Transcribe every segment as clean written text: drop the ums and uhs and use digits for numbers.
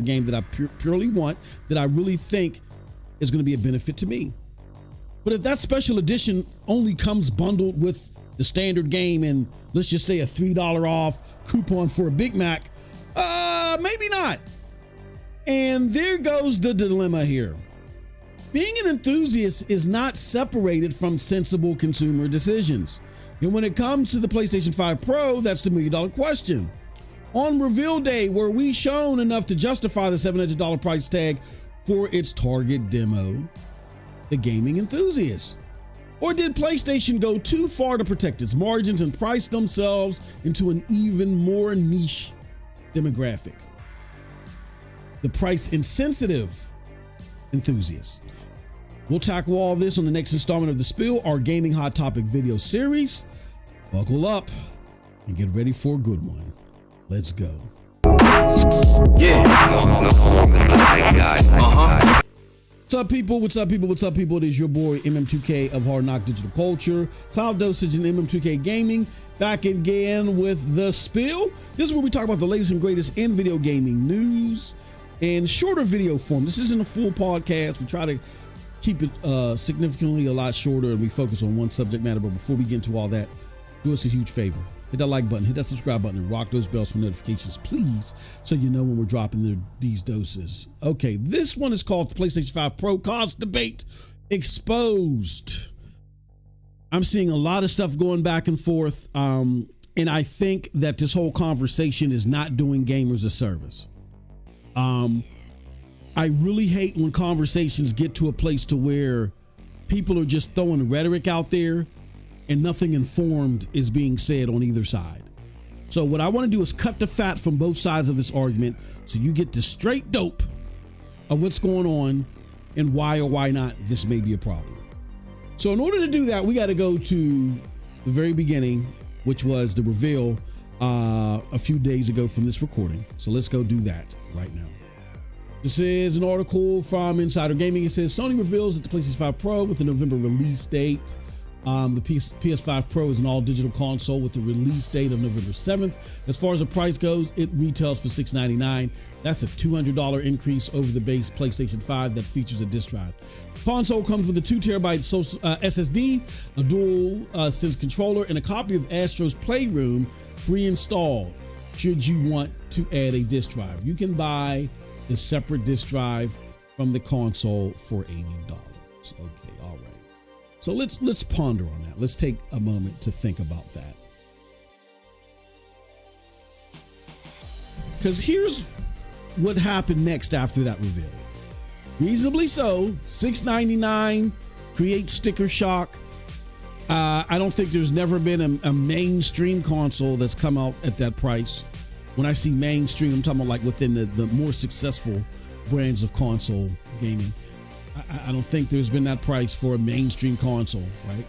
game that I purely want, that I really think is going to be a benefit to me. But if that special edition only comes bundled with the standard game and let's just say a $3 off coupon for a Big Mac, maybe not. And there goes the dilemma here. Being an enthusiast is not separated from sensible consumer decisions. And when it comes to the PlayStation 5 Pro, that's the $1 million question. On reveal day, were we shown enough to justify the $700 price tag for its target demo, the gaming enthusiast? Or did PlayStation go too far to protect its margins and price themselves into an even more niche demographic? The price insensitive enthusiasts. We'll tackle all this on the next installment of The Spill, our gaming hot topic video series. Buckle up and get ready for a good one. Let's go. Yeah. What's up, people? What's up, people? What's up, people? It is your boy MM2K of Hard Knock Digital Culture, Cloud Dosage, and MM2K Gaming, back again with The Spill. This is where we talk about the latest and greatest in video gaming news in shorter video form. This isn't a full podcast. We try to keep it significantly a lot shorter, and we focus on one subject matter. But before we get into all that, do us a huge favor. Hit that like button, hit that subscribe button, and rock those bells for notifications, please, so you know when we're dropping these doses. Okay, this one is called the PlayStation 5 Pro Cost Debate Exposed. I'm seeing a lot of stuff going back and forth, and I think that this whole conversation is not doing gamers a service. I really hate when conversations get to a place to where people are just throwing rhetoric out there and nothing informed is being said on either side. So what I want to do is cut the fat from both sides of this argument so you get the straight dope of what's going on and why or why not this may be a problem. So in order to do that, we got to go to the very beginning, which was the reveal a few days ago from this recording. So let's go do that right now. This is an article from Insider Gaming. It says Sony reveals that the PlayStation 5 Pro with the November release date. The PS5 Pro is an all-digital console with the release date of November 7th. As far as the price goes, it retails for $699. That's a $200 increase over the base PlayStation 5 that features a disk drive. Console comes with a 2TB SSD, a dual sense controller, and a copy of Astro's Playroom pre-installed should you want to add a disk drive. You can buy the separate disk drive from the console for $80. Okay, all right. So let's ponder on that. Let's take a moment to think about that. Because here's what happened next after that reveal. Reasonably so, $699 creates sticker shock. I don't think there's never been a mainstream console that's come out at that price. When I see mainstream, I'm talking about like within the more successful brands of console gaming. I don't think there's been that price for a mainstream console, right?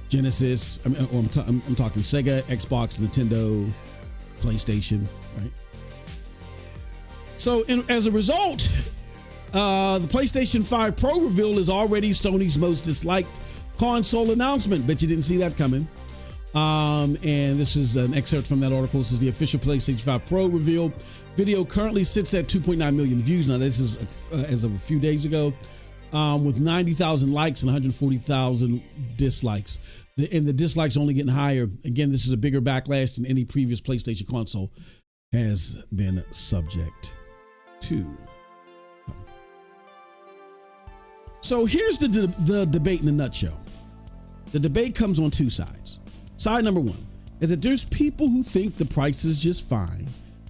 Genesis, I'm talking Sega, Xbox, Nintendo, PlayStation, right? So as a result, the PlayStation 5 Pro reveal is already Sony's most disliked console announcement. Bet you didn't see that coming. And this is an excerpt from that article. This is the official PlayStation 5 Pro reveal. Video currently sits at 2.9 million views. Now, this is as of a few days ago, with 90,000 likes and 140,000 dislikes. And the dislikes only getting higher. Again, this is a bigger backlash than any previous PlayStation console has been subject to. So here's the debate in a nutshell. The debate comes on two sides. Side number one is that there's people who think the price is just fine,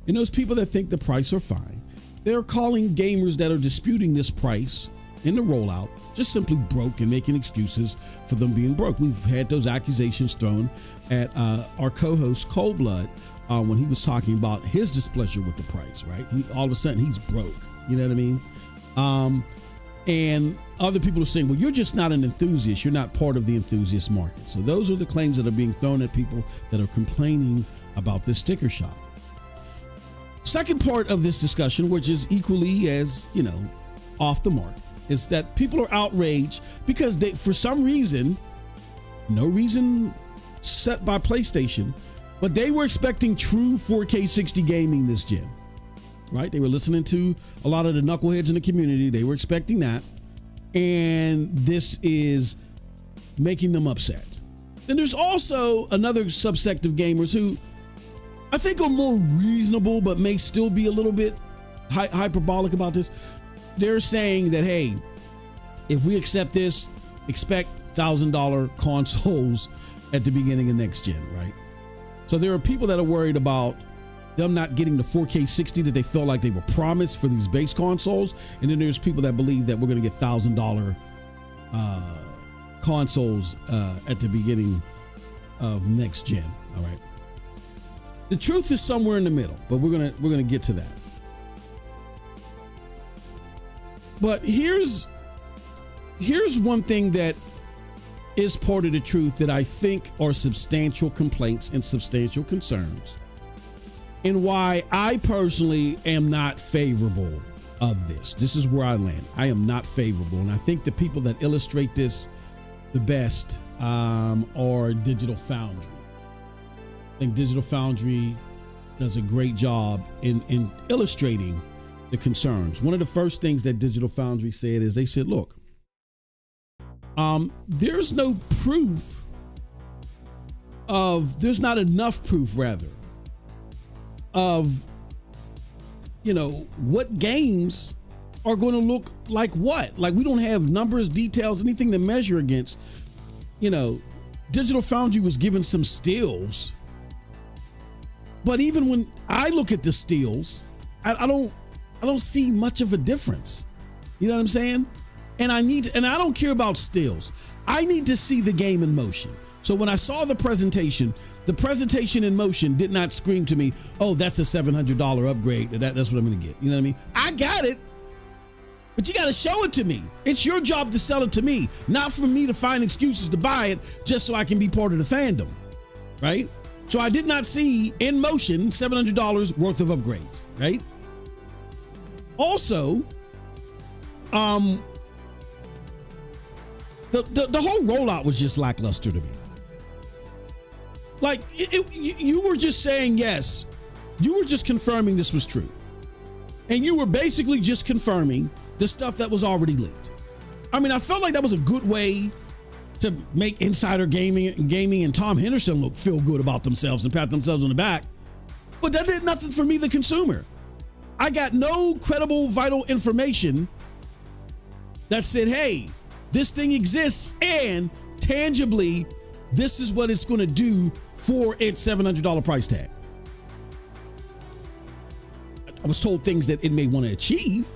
and those people that think the price are fine. They're calling gamers that are disputing this price in the rollout just simply broke and making excuses for them being broke. We've had those accusations thrown at our co-host Coldblood when he was talking about his displeasure with the price, right? All of a sudden he's broke, you know what I mean? And other people are saying, well, you're just not an enthusiast. You're not part of the enthusiast market. So those are the claims that are being thrown at people that are complaining about this sticker shock. Second part of this discussion, which is equally as, off the mark, is that people are outraged because they, for some reason, no reason set by PlayStation, but they were expecting true 4K 60 gaming this gen. right? They were listening to a lot of the knuckleheads in the community. They were expecting that. And this is making them upset. Then there's also another subsect of gamers who I think are more reasonable, but may still be a little bit hyperbolic about this. They're saying that, hey, if we accept this, expect $1,000 consoles at the beginning of next gen, right? So there are people that are worried about them not getting the 4K 60 that they felt like they were promised for these base consoles. And then there's people that believe that we're going to get $1,000 consoles at the beginning of next gen. All right. The truth is somewhere in the middle, but we're gonna get to that. But here's one thing that is part of the truth that I think are substantial complaints and substantial concerns, and why I personally am not favorable of this. This is where I land. I am not favorable, and I think the people that illustrate this the best are Digital Foundry. I think Digital Foundry does a great job in illustrating the concerns. One of the first things that Digital Foundry said is they said, look, there's not enough proof rather of, what games are going to look like what. Like, we don't have numbers, details, anything to measure against. Digital Foundry was given some stills, but even when I look at the stills, I don't see much of a difference. You know what I'm saying? And I don't care about stills. I need to see the game in motion. So when I saw the presentation in motion did not scream to me, oh, that's a $700 upgrade. That's what I'm going to get. You know what I mean? I got it, but you got to show it to me. It's your job to sell it to me, not for me to find excuses to buy it just so I can be part of the fandom, right? So I did not see in motion $700 worth of upgrades, right? Also, the whole rollout was just lackluster to me. Like, you were just saying yes. You were just confirming this was true. And you were basically just confirming the stuff that was already leaked. I mean, I felt like that was a good way to make Insider Gaming and Tom Henderson feel good about themselves and pat themselves on the back. But that did nothing for me, the consumer. I got no credible, vital information that said, hey, this thing exists and tangibly, this is what it's going to do for its $700 price tag. I was told things that it may want to achieve,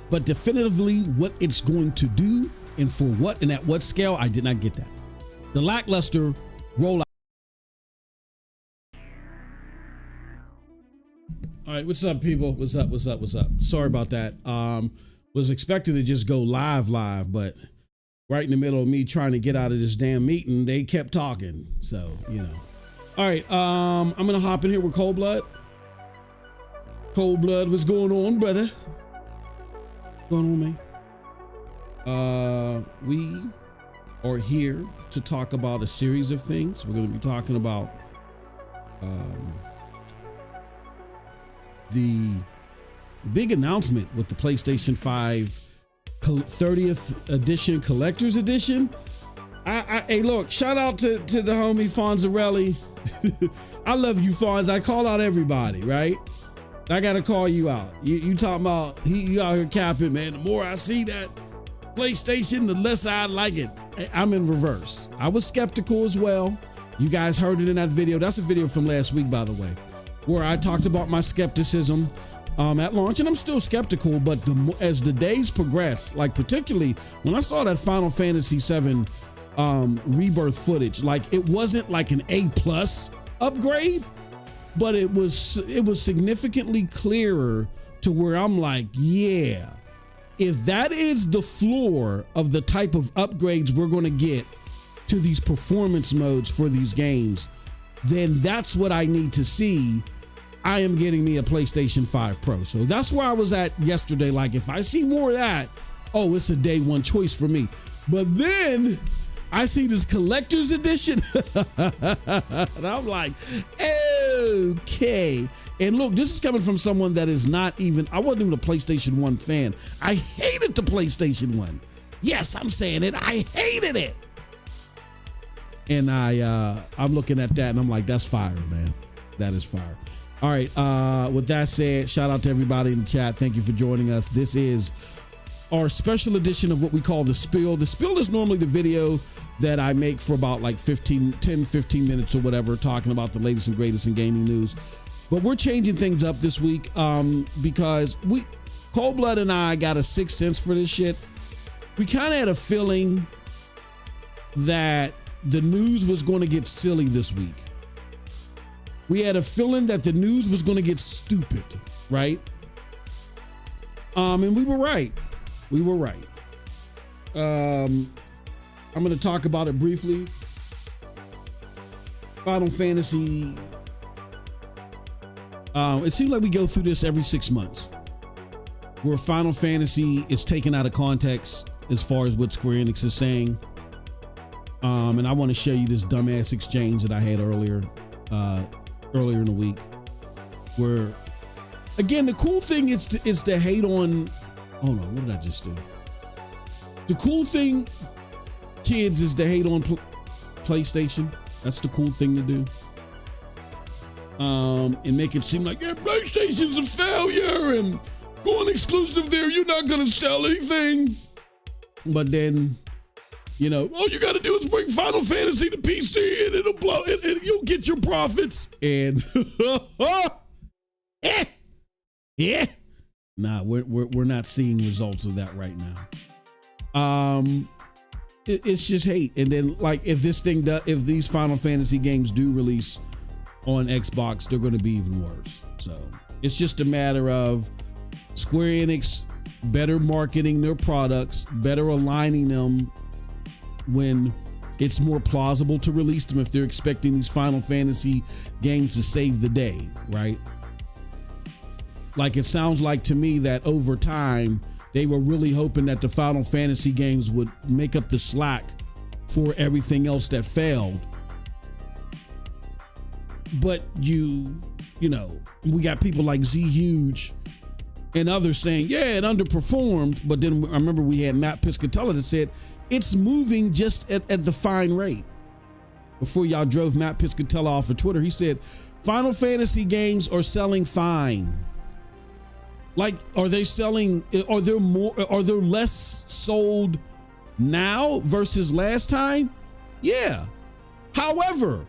but definitively what it's going to do and for what and at what scale, I did not get that. The lackluster rollout. All right, what's up, people? What's up? Sorry about that. Was expecting to just go live, but right in the middle of me trying to get out of this damn meeting, they kept talking. So, All right, I'm gonna hop in here with Cold Blood. Cold Blood, what's going on, brother? What's going on, man? We are here to talk about a series of things. We're going to be talking about the big announcement with the PlayStation 5 30th edition collector's edition. Hey, look, shout out to the homie Fonzarelli. I love you, Fonz. I call out everybody, right? I gotta call you out. You talking about you out here capping, man. The more I see that PlayStation, the less I like it. I'm in reverse. I was skeptical as well. You guys heard it in that video. That's a video from last week, by the way, where I talked about my skepticism at launch, and I'm still skeptical. But as the days progress, like particularly when I saw that Final Fantasy VII Rebirth footage, like it wasn't like an A+ upgrade, but it was significantly clearer to where I'm like, yeah, if that is the floor of the type of upgrades we're going to get to these performance modes for these games, then that's what I need to see. I am getting me a PlayStation 5 Pro. So that's where I was at yesterday. Like, if I see more of that, oh, it's a day one choice for me. But then I see this collector's edition and I'm like, okay, And look, this is coming from someone that is not even, I wasn't even a PlayStation 1 fan. I hated the PlayStation 1. Yes, I'm saying it. I hated it. And I'm looking at that and I'm like, that's fire, man. That is fire. All right. With that said, shout out to everybody in the chat. Thank you for joining us. This is our special edition of what we call the spill. The spill is normally the video that I make for about like 10, 15 minutes or whatever, talking about the latest and greatest in gaming news. But we're changing things up this week because Cold Blood and I got a sixth sense for this shit. We kind of had a feeling that the news was going to get silly this week. We had a feeling that the news was going to get stupid, right? And we were right. We were right. I'm going to talk about it briefly. Final Fantasy. It seems like we go through this every 6 months, where Final Fantasy is taken out of context as far as what Square Enix is saying. And I want to show you this dumbass exchange that I had earlier in the week, where, again, the cool thing is to hate on. Hold on, what did I just do? The cool thing, kids, is to hate on PlayStation. That's the cool thing to do. And make it seem like, yeah, PlayStation's a failure and going exclusive there, you're not gonna sell anything. But then, you know, all you gotta do is bring Final Fantasy to PC and it'll blow and you'll get your profits. And nah, we're not seeing results of that right now. It's just hate. And then, like, if these Final Fantasy games do release on Xbox, they're going to be even worse. So it's just a matter of Square Enix better marketing their products, better aligning them when it's more plausible to release them, if they're expecting these Final Fantasy games to save the day, right? Like, it sounds like to me that over time they were really hoping that the Final Fantasy games would make up the slack for everything else that failed. But you know, we got people like Z Huge and others saying, yeah, it underperformed. But then I remember we had Matt Piscatella that said it's moving just at the fine rate. Before y'all drove Matt Piscatella off of Twitter, he said Final Fantasy games are selling fine. Like, are they selling? Are there less sold now versus last time? Yeah. However,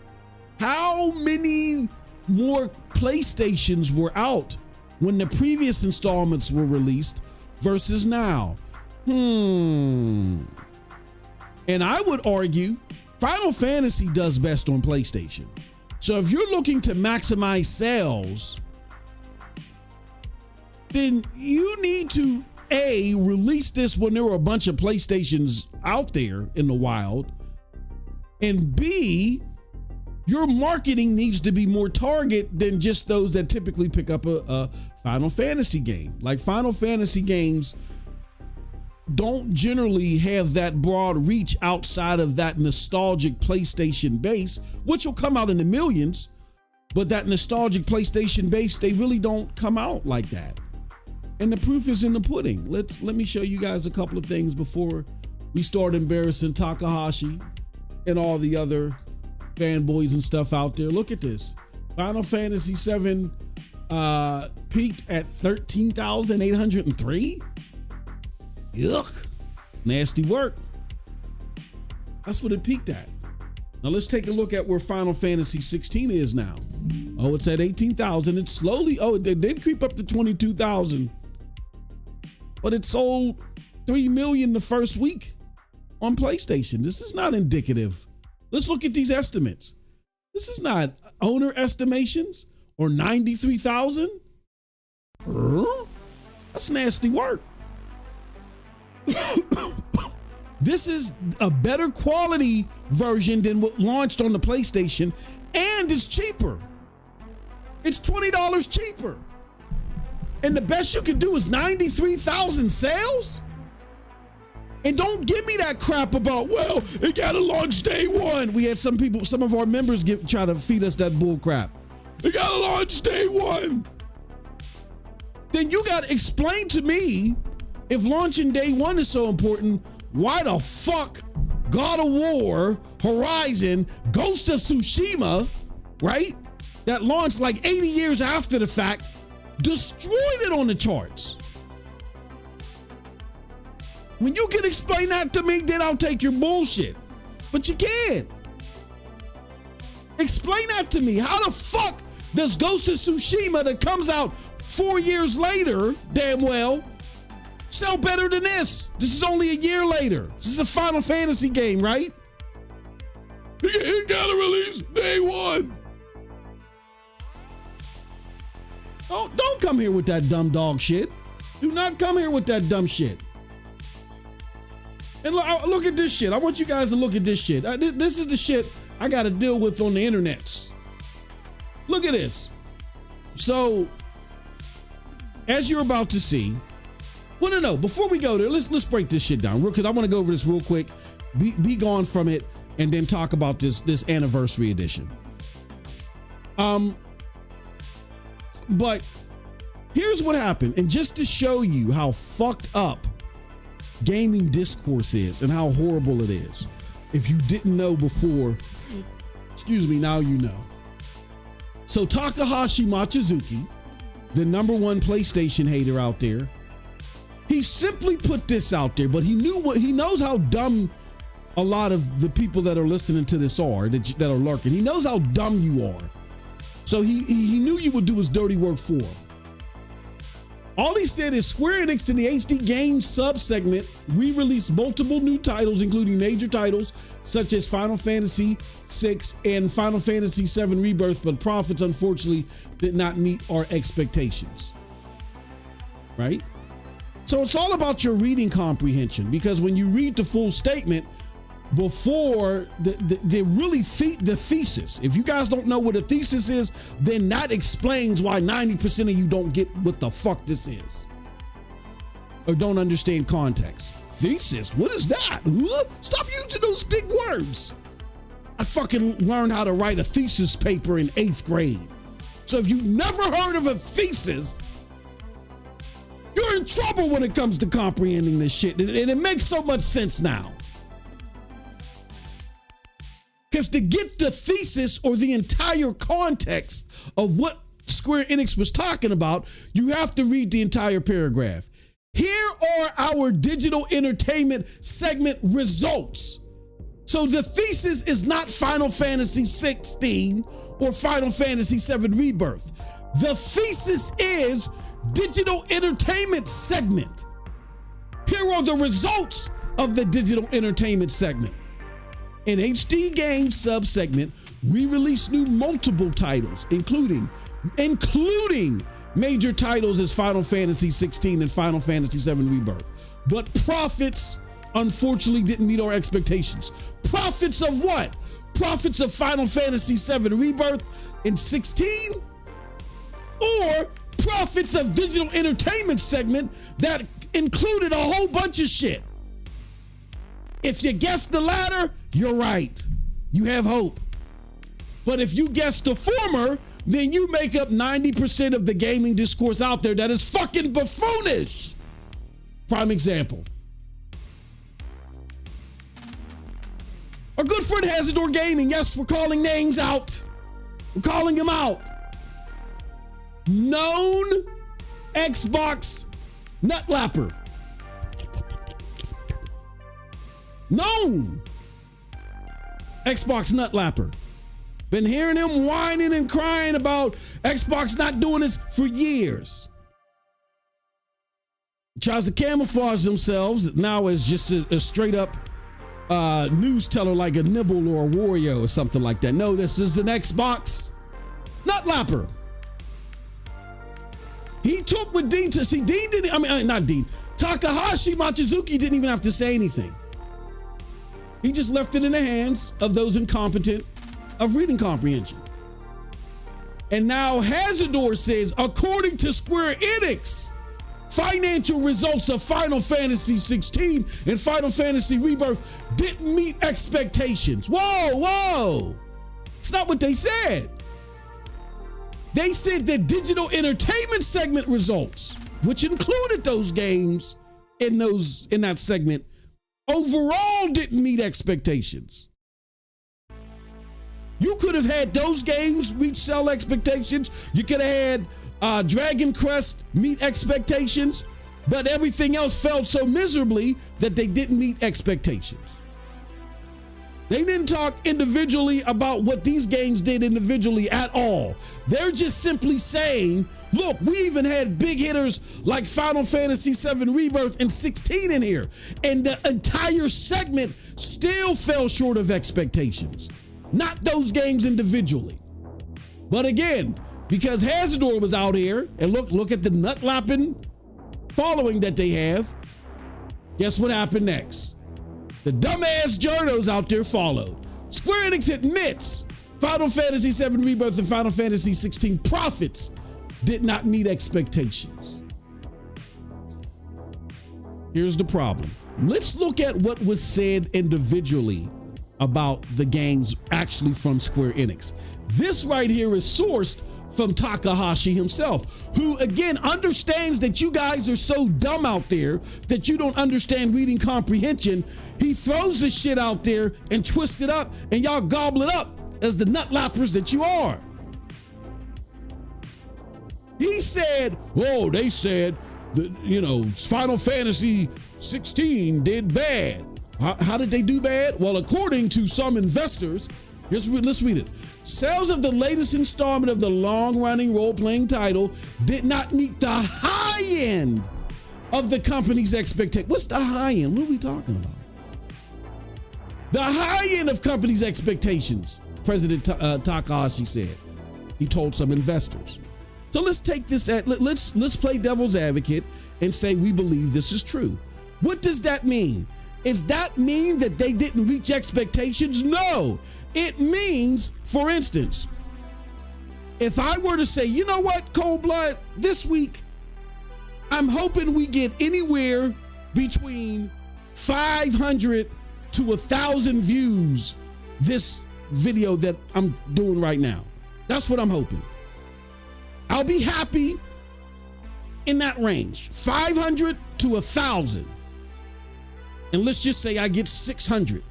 how many more PlayStations were out when the previous installments were released versus now? And I would argue Final Fantasy does best on PlayStation. So if you're looking to maximize sales, then you need to release this when there were a bunch of PlayStations out there in the wild, and B, your marketing needs to be more target than just those that typically pick up a Final Fantasy game. Like, Final Fantasy games don't generally have that broad reach outside of that nostalgic PlayStation base, which will come out in the millions, but that nostalgic PlayStation base, they really don't come out like that. And the proof is in the pudding. Let me show you guys a couple of things before we start embarrassing Takahashi and all the other fanboys and stuff out there. Look at this. Final Fantasy VII peaked at 13,803. Yuck. Nasty work. That's what it peaked at. Now let's take a look at where Final Fantasy 16 is now. Oh, it's at 18,000. It's slowly, it did creep up to 22,000. But it sold 3 million the first week on PlayStation. This is not indicative. Let's look at these estimates. This is not owner estimations or 93,000. That's nasty work. This is a better quality version than what launched on the PlayStation, and it's cheaper. It's $20 cheaper. And the best you can do is 93,000 sales? And don't give me that crap about, well, it got to launch day one. We had some of our members try to feed us that bull crap. It gotta launch day one. Then you gotta explain to me, if launching day one is so important, why the fuck God of War, Horizon, Ghost of Tsushima, right? That launched like 80 years after the fact, destroyed it on the charts. When you can explain that to me, then I'll take your bullshit. But you can't. Explain that to me. How the fuck does Ghost of Tsushima that comes out 4 years later, damn well, sell better than this? This is only a year later. This is a Final Fantasy game, right? It gotta release day one. Oh, don't come here with that dumb dog shit. Do not come here with that dumb shit. And look at this shit. I want you guys to look at this shit. This is the shit I got to deal with on the internets. Look at this. So, as you're about to see, well, no, before we go there, let's break this shit down, because I want to go over this real quick. Be gone from it, and then talk about this anniversary edition. But here's what happened, and just to show you how fucked up gaming discourse is and how horrible it is. If you didn't know before, excuse me, now you know. So Takahashi Machizuki, the #1 PlayStation hater out there, he simply put this out there, but he knows how dumb a lot of the people that are listening to this are, that are lurking. He knows how dumb you are. So he knew you would do his dirty work for him. All he said is, Square Enix in the HD Games sub-segment, we released multiple new titles, including major titles such as Final Fantasy VI and Final Fantasy VII Rebirth, but profits unfortunately did not meet our expectations. Right? So it's all about your reading comprehension, because when you read the full statement before the thesis, if you guys don't know what a thesis is, then that explains why 90% of you don't get what the fuck this is or don't understand context. Thesis, what is that? Stop using those big words. I fucking learned how to write a thesis paper in 8th grade. So if you've never heard of a thesis, you're in trouble when it comes to comprehending this shit, and it makes so much sense now. Because to get the thesis or the entire context of what Square Enix was talking about, you have to read the entire paragraph. Here are our digital entertainment segment results. So the thesis is not Final Fantasy 16 or Final Fantasy 7 Rebirth. The thesis is digital entertainment segment. Here are the results of the digital entertainment segment. In HD Games sub-segment, we released multiple titles, including major titles as Final Fantasy 16 and Final Fantasy 7 Rebirth. But profits, unfortunately, didn't meet our expectations. Profits of what? Profits of Final Fantasy 7 Rebirth in 16? Or profits of digital entertainment segment that included a whole bunch of shit? If you guessed the latter, you're right. You have hope. But if you guessed the former, then you make up 90% of the gaming discourse out there that is fucking buffoonish. Prime example. Our good friend Hazardor Gaming, yes, we're calling names out. We're calling them out. Known Xbox nutlapper. Known Xbox nutlapper. Been hearing him whining and crying about Xbox not doing this for years. Tries to camouflage themselves now as just a straight up news teller like a Nibble or a Wario or something like that. No, this is an Xbox nutlapper. He took with Dean to see Dean didn't, not Dean, Takahashi Machizuki didn't even have to say anything. He just left it in the hands of those incompetent of reading comprehension. And now Hazardor says, according to Square Enix, financial results of Final Fantasy 16 and Final Fantasy Rebirth didn't meet expectations. Whoa. It's not what they said. They said that digital entertainment segment results, which included those games in that segment, overall didn't meet expectations. You could have had those games reach sell expectations. You could have had Dragon Quest meet expectations, but everything else failed so miserably that they didn't meet expectations. They didn't talk individually about what these games did individually at all. They're just simply saying, look, we even had big hitters like Final Fantasy VII Rebirth and 16 in here, and the entire segment still fell short of expectations. Not those games individually. But again, because Hazardor was out here, and look at the nut-lapping following that they have, guess what happened next? The dumbass journos out there followed. Square Enix admits Final Fantasy VII Rebirth and Final Fantasy 16 profits did not meet expectations. Here's the problem. Let's look at what was said individually about the games actually from Square Enix. This right here is sourced from Takahashi himself, who again understands that you guys are so dumb out there that you don't understand reading comprehension. He throws the shit out there and twists it up, and y'all gobble it up as the nut lappers that you are. He said, whoa, they said that, Final Fantasy 16 did bad. How did they do bad? Well, according to some investors, let's read it. Sales of the latest installment of the long-running role-playing title did not meet the high end of the company's expectation. What's the high end? What are we talking about? The high end of company's expectations, President Takahashi said. He told some investors. So let's take this let's play devil's advocate and say we believe this is true. What does that mean? Does that mean that they didn't reach expectations? No. It means, for instance, if I were to say, you know what, Cold Blood, this week, I'm hoping we get anywhere between 500 to 1,000 views this video that I'm doing right now. That's what I'm hoping. I'll be happy in that range, 500 to 1,000. And let's just say I get 600.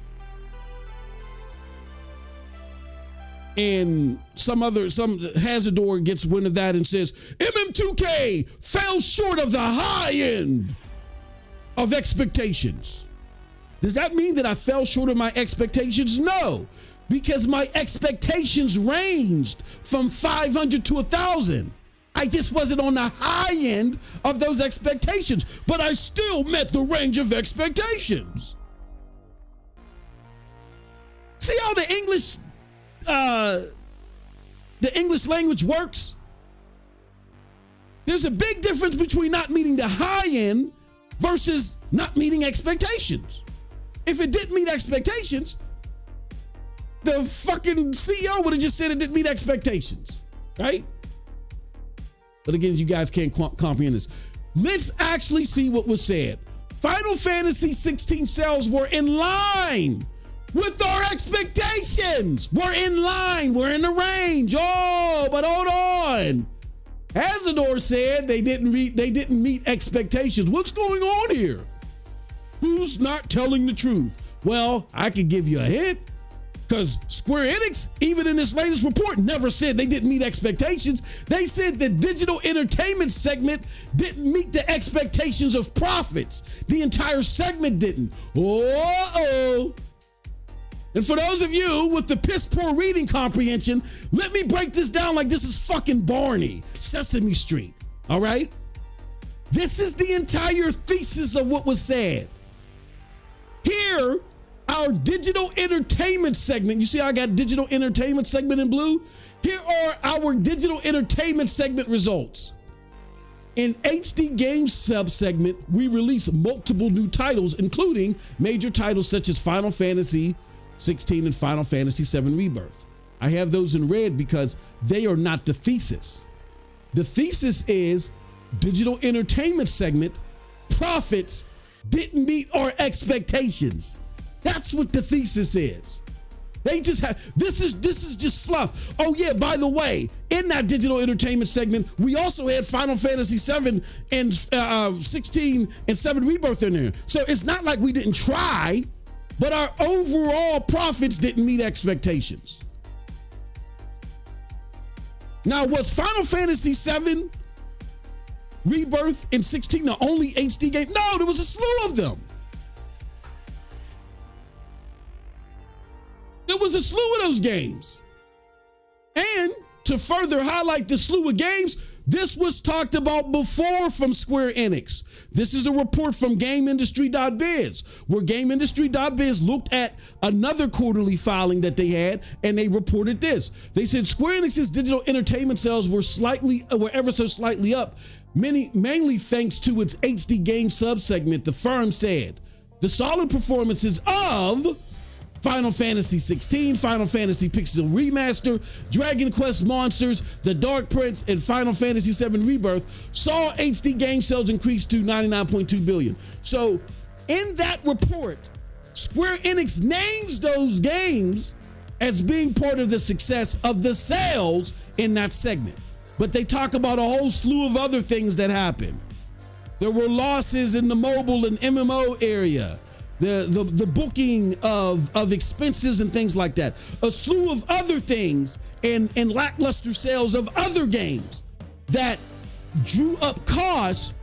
And some Hazardor gets wind of that and says, MM2K fell short of the high end of expectations. Does that mean that I fell short of my expectations? No, because my expectations ranged from 500 to 1,000. I just wasn't on the high end of those expectations, but I still met the range of expectations. See how the English language works? There's a big difference between not meeting the high end versus not meeting expectations. If it didn't meet expectations, the fucking CEO would have just said it didn't meet expectations, right? But again, you guys can't comprehend this. Let's actually see what was said. Final Fantasy 16 sales were in line with our expectations. We're in line. We're in the range. Oh, but hold on. Hazardor said they didn't meet expectations. What's going on here? Who's not telling the truth? Well, I could give you a hint, because Square Enix, even in this latest report, never said they didn't meet expectations. They said the digital entertainment segment didn't meet the expectations of profits. The entire segment didn't. Uh-oh. And for those of you with the piss poor reading comprehension, let me break this down like this is fucking Barney, Sesame Street. All right? This is the entire thesis of what was said. Here, our digital entertainment segment, you see how I got digital entertainment segment in blue? Here are our digital entertainment segment results. In HD Games sub-segment, we release multiple new titles, including major titles such as Final Fantasy 16 and Final Fantasy VII Rebirth. I have those in red because they are not the thesis. The thesis is digital entertainment segment profits didn't meet our expectations. That's what the thesis is. They just have, this is just fluff. Oh yeah, by the way, in that digital entertainment segment, we also had Final Fantasy 7 and 16 and 7 Rebirth in there. So it's not like we didn't try, but our overall profits didn't meet expectations. Now, was Final Fantasy 7, Rebirth, and 16 the only HD game? No, there was a slew of them. There was a slew of those games. And to further highlight the slew of games, this was talked about before from Square Enix. This is a report from GameIndustry.biz, where GameIndustry.biz looked at another quarterly filing that they had, and they reported this. They said Square Enix's digital entertainment sales were ever so slightly up, mainly thanks to its HD game subsegment. The firm said the solid performances of Final Fantasy 16, Final Fantasy Pixel Remaster, Dragon Quest Monsters, The Dark Prince, and Final Fantasy 7 Rebirth saw HD game sales increase to 99.2 billion. So in that report, Square Enix names those games as being part of the success of the sales in that segment. But they talk about a whole slew of other things that happened. There were losses in the mobile and MMO area. The booking of expenses and things like that, a slew of other things, and lackluster sales of other games that drew up costs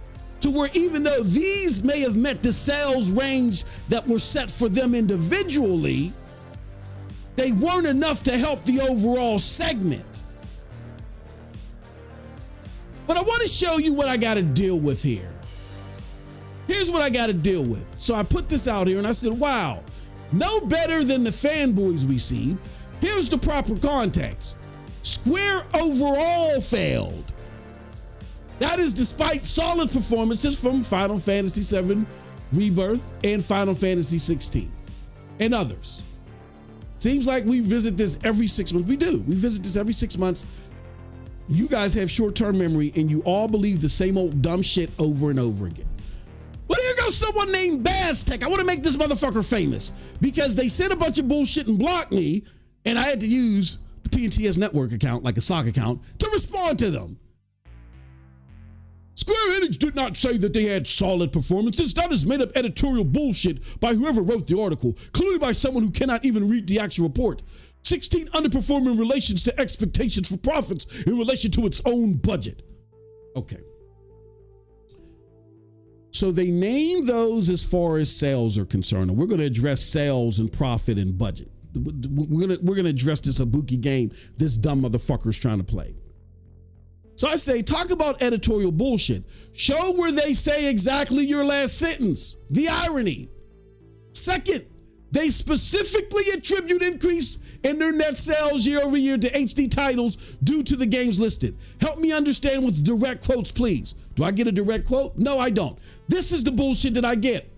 to where even though these may have met the sales range that were set for them individually, they weren't enough to help the overall segment. But I want to show you what I got to deal with here. Here's what I got to deal with. So I put this out here and I said, wow, no better than the fanboys we see. Here's the proper context. Square overall failed. That is despite solid performances from Final Fantasy 7 Rebirth and Final Fantasy 16 and others. Seems like we visit this every 6 months. We do. We visit this every 6 months. You guys have short-term memory and you all believe the same old dumb shit over and over again. But here goes someone named Baztech. I want to make this motherfucker famous because they said a bunch of bullshit and blocked me, and I had to use the PNTS network account, like a sock account, to respond to them. Square Enix did not say that they had solid performances. That is made up editorial bullshit by whoever wrote the article, clearly by someone who cannot even read the actual report. 16 underperforming in relations to expectations for profits in relation to its own budget. Okay. So they name those as far as sales are concerned. And we're going to address sales and profit and budget. We're going to address this Ibuki game this dumb motherfucker's trying to play. So I say, talk about editorial bullshit. Show where they say exactly your last sentence. The irony. Second, they specifically attribute increase in their net sales year over year to HD titles due to the games listed. Help me understand with direct quotes, please. Do I get a direct quote? No, I don't. This is the bullshit that I get.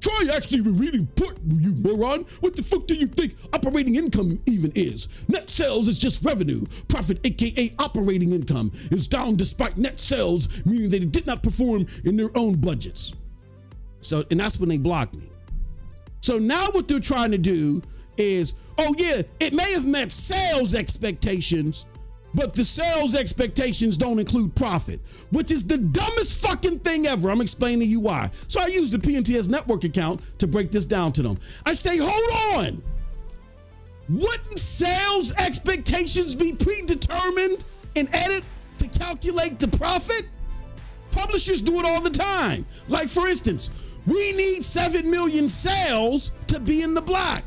Try actually reading put, you moron. What the fuck do you think operating income even is? Net sales is just revenue. Profit, aka operating income, is down despite net sales, meaning they did not perform in their own budgets. So, and that's when they blocked me. So now what they're trying to do is, oh yeah, it may have met sales expectations, but the sales expectations don't include profit, which is the dumbest fucking thing ever. I'm explaining to you why. So I use the PNTS network account to break this down to them. I say, hold on. Wouldn't sales expectations be predetermined and added to calculate the profit? Publishers do it all the time. Like for instance, we need 7 million sales to be in the black.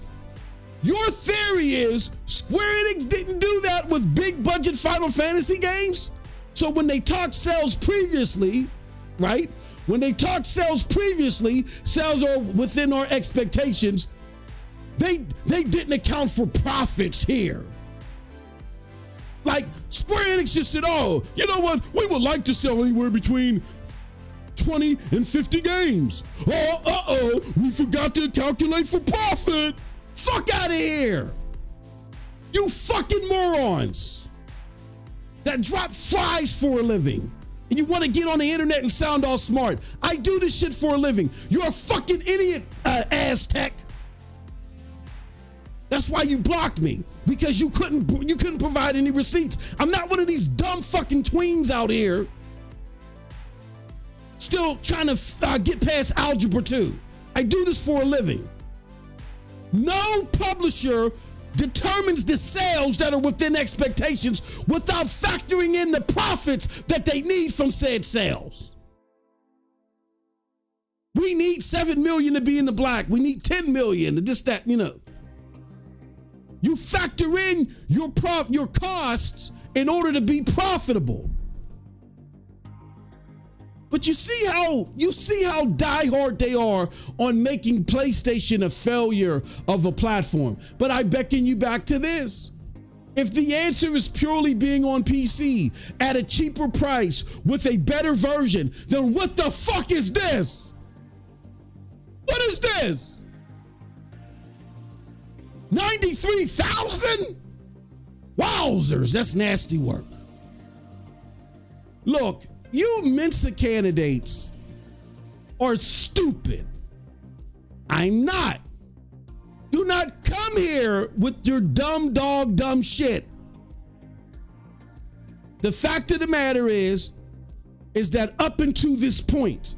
Your theory is Square Enix didn't do that with big budget Final Fantasy games? So when they talked sales previously, right? When they talked sales previously, sales are within our expectations. They didn't account for profits here. Like Square Enix just said, oh, you know what? We would like to sell anywhere between 20 and 50 games. Oh, we forgot to calculate for profit. Fuck out of here. You fucking morons that drop fries for a living. And you want to get on the internet and sound all smart. I do this shit for a living. You're a fucking idiot, Aztec. That's why you blocked me, because you couldn't provide any receipts. I'm not one of these dumb fucking tweens out here still trying to get past algebra 2. I do this for a living. No publisher determines the sales that are within expectations without factoring in the profits that they need from said sales. We need 7 million to be in the black. We need 10 million to just that, You factor in your costs in order to be profitable. But you see how diehard they are on making PlayStation a failure of a platform. But I beckon you back to this. If the answer is purely being on PC at a cheaper price with a better version, then what the fuck is this? What is this? 93,000? Wowzers, that's nasty work. Look, you Mensa candidates are stupid. I'm not. Do not come here with your dumb dog, dumb shit. The fact of the matter is that up until this point,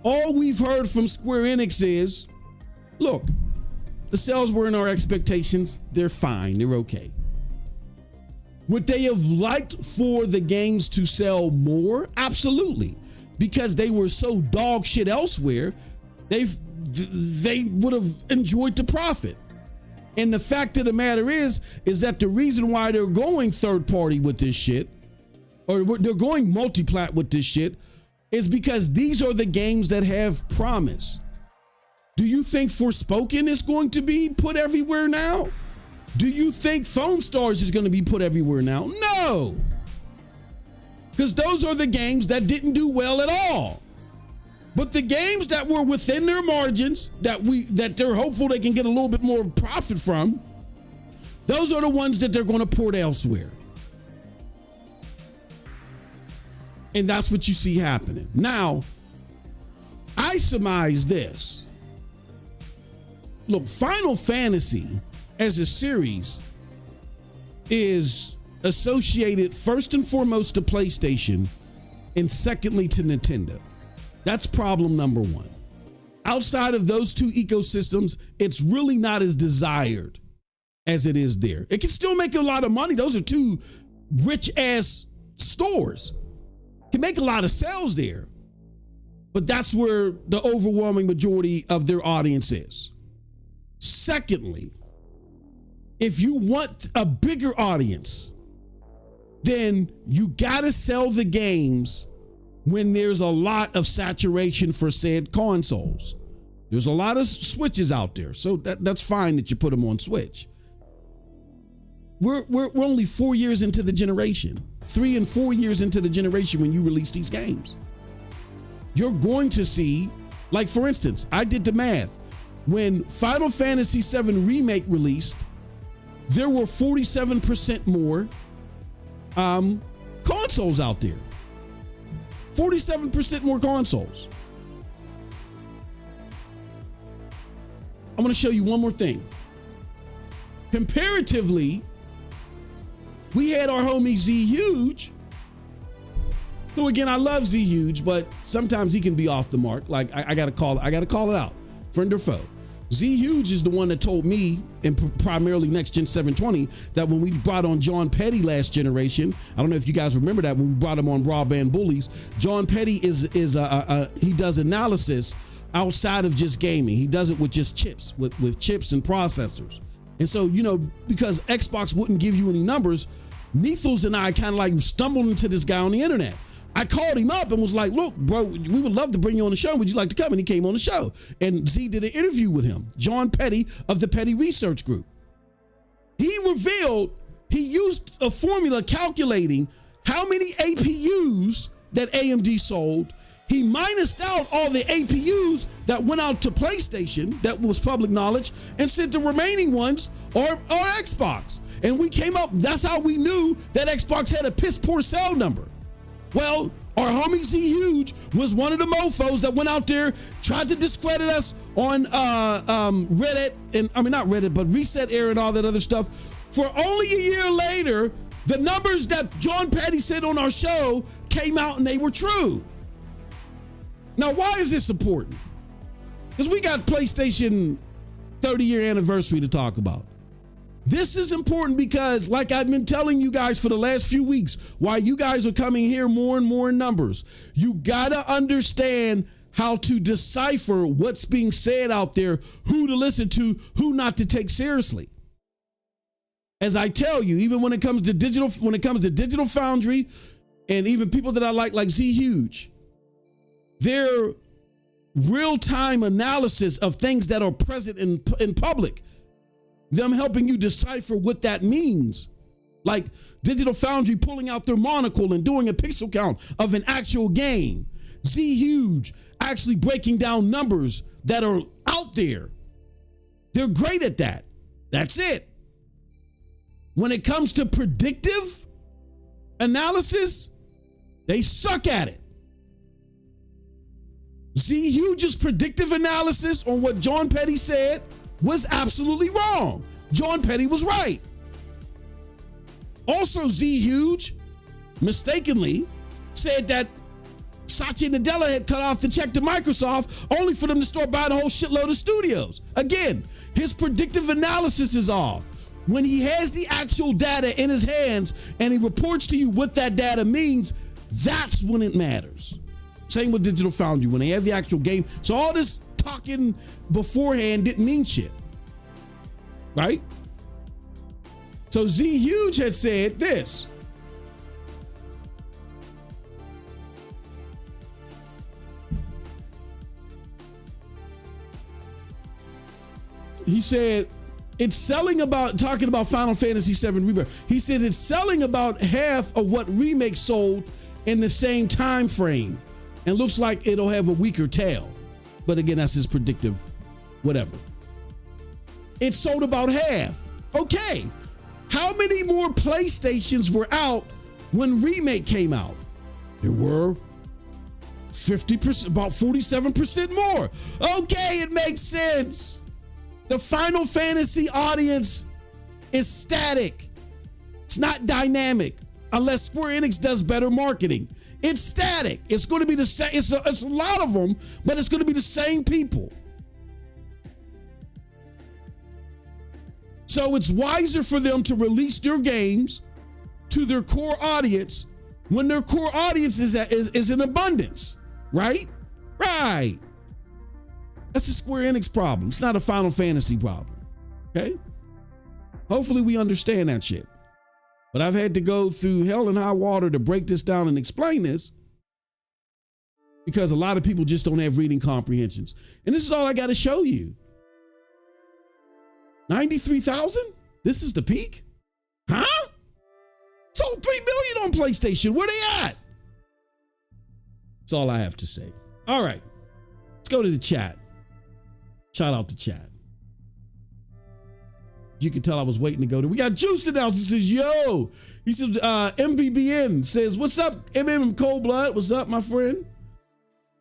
all we've heard from Square Enix is, look, the sales were in our expectations. They're fine. They're okay. Would they have liked for the games to sell more? Absolutely. Because they were so dog shit elsewhere, they would have enjoyed the profit. And the fact of the matter is that the reason why they're going third party with this shit, or they're going multi-plat with this shit, is because these are the games that have promise. Do you think Forspoken is going to be put everywhere now? Do you think Foam Stars is going to be put everywhere now? No. Because those are the games that didn't do well at all. But the games that were within their margins, that they're hopeful they can get a little bit more profit from, those are the ones that they're going to port elsewhere. And that's what you see happening. Now, I surmise this. Look, Final Fantasy as a series is associated first and foremost to PlayStation and secondly to Nintendo. That's problem number one. Outside of those two ecosystems, it's really not as desired as it is there. It can still make a lot of money. Those are two rich ass stores. Can make a lot of sales there. But that's where the overwhelming majority of their audience is. Secondly, if you want a bigger audience, then you gotta sell the games when there's a lot of saturation for said consoles. There's a lot of Switches out there, so that's fine that you put them on Switch. We're only 4 years into the generation, 3 and 4 years into the generation when you release these games. You're going to see, like for instance, I did the math. When Final Fantasy VII Remake released, there were 47% more consoles out there. 47% more consoles. I'm going to show you one more thing. Comparatively, we had our homie Z Huge, who again, I love Z Huge, but sometimes he can be off the mark. Like I gotta call it out, friend or foe. Z Huge is the one that told me, and primarily Next Gen 720, that when we brought on John Petty last generation, I don't know if you guys remember that when we brought him on Raw Band Bullies. John Petty he does analysis outside of just gaming. He does it with just chips, with chips and processors. And so, because Xbox wouldn't give you any numbers, Neethles and I kind of like stumbled into this guy on the internet. I called him up and was like, look, bro, we would love to bring you on the show. Would you like to come? And he came on the show. And Z did an interview with him, John Petty of the Petty Research Group. He revealed he used a formula calculating how many APUs that AMD sold. He minused out all the APUs that went out to PlayStation, that was public knowledge, and said the remaining ones are Xbox. And we came up, that's how we knew that Xbox had a piss poor sale number. Well, Our homie Z Huge was one of the mofos that went out there, tried to discredit us on Reddit, and I mean not Reddit, but Reset Air and all that other stuff. For only a year later, the numbers that John Petty said on our show came out and they were true. Now, why is this important? Because we got PlayStation 30-year anniversary to talk about. This is important because, like I've been telling you guys for the last few weeks, while you guys are coming here more and more in numbers, you gotta understand how to decipher what's being said out there, who to listen to, who not to take seriously. As I tell you, even when it comes to Digital Foundry, and even people that I like Z Huge, their real-time analysis of things that are present in public, them helping you decipher what that means. Like Digital Foundry pulling out their monocle and doing a pixel count of an actual game. Z Huge actually breaking down numbers that are out there. They're great at that. That's it. When it comes to predictive analysis, they suck at it. Z Huge's predictive analysis on what John Petty said was absolutely wrong. John Petty was right. Also, Z Huge mistakenly said that Satya Nadella had cut off the check to Microsoft only for them to start buying a whole shitload of studios. Again, his predictive analysis is off. When he has the actual data in his hands and he reports to you what that data means, that's when it matters. Same with Digital Foundry, when they have the actual game. So all this talking beforehand didn't mean shit, right? So Z Huge had said this. He said it's selling about, talking about Final Fantasy VII Rebirth. He said it's selling about half of what Remake sold in the same time frame, and looks like it'll have a weaker tail. But again, that's his predictive, whatever. It sold about half. Okay. How many more PlayStations were out when Remake came out? There were 50%, about 47% more. Okay, it makes sense. The Final Fantasy audience is static. It's not dynamic unless Square Enix does better marketing. It's static. It's going to be the same. It's a lot of them, but it's going to be the same people. So it's wiser for them to release their games to their core audience when their core audience is in abundance, right? Right. That's a Square Enix problem. It's not a Final Fantasy problem. Okay? Hopefully we understand that shit. But I've had to go through hell and high water to break this down and explain this because a lot of people just don't have reading comprehensions. And this is all I got to show you. 93,000? This is the peak? Huh? Sold 3 million on PlayStation. Where they at? That's all I have to say. All right. Let's go to the chat. Shout out to chat. You can tell I was waiting to go there. We got Juice announced. He says, yo. He says, MVBN says, what's up, MM Cold Blood? What's up, my friend?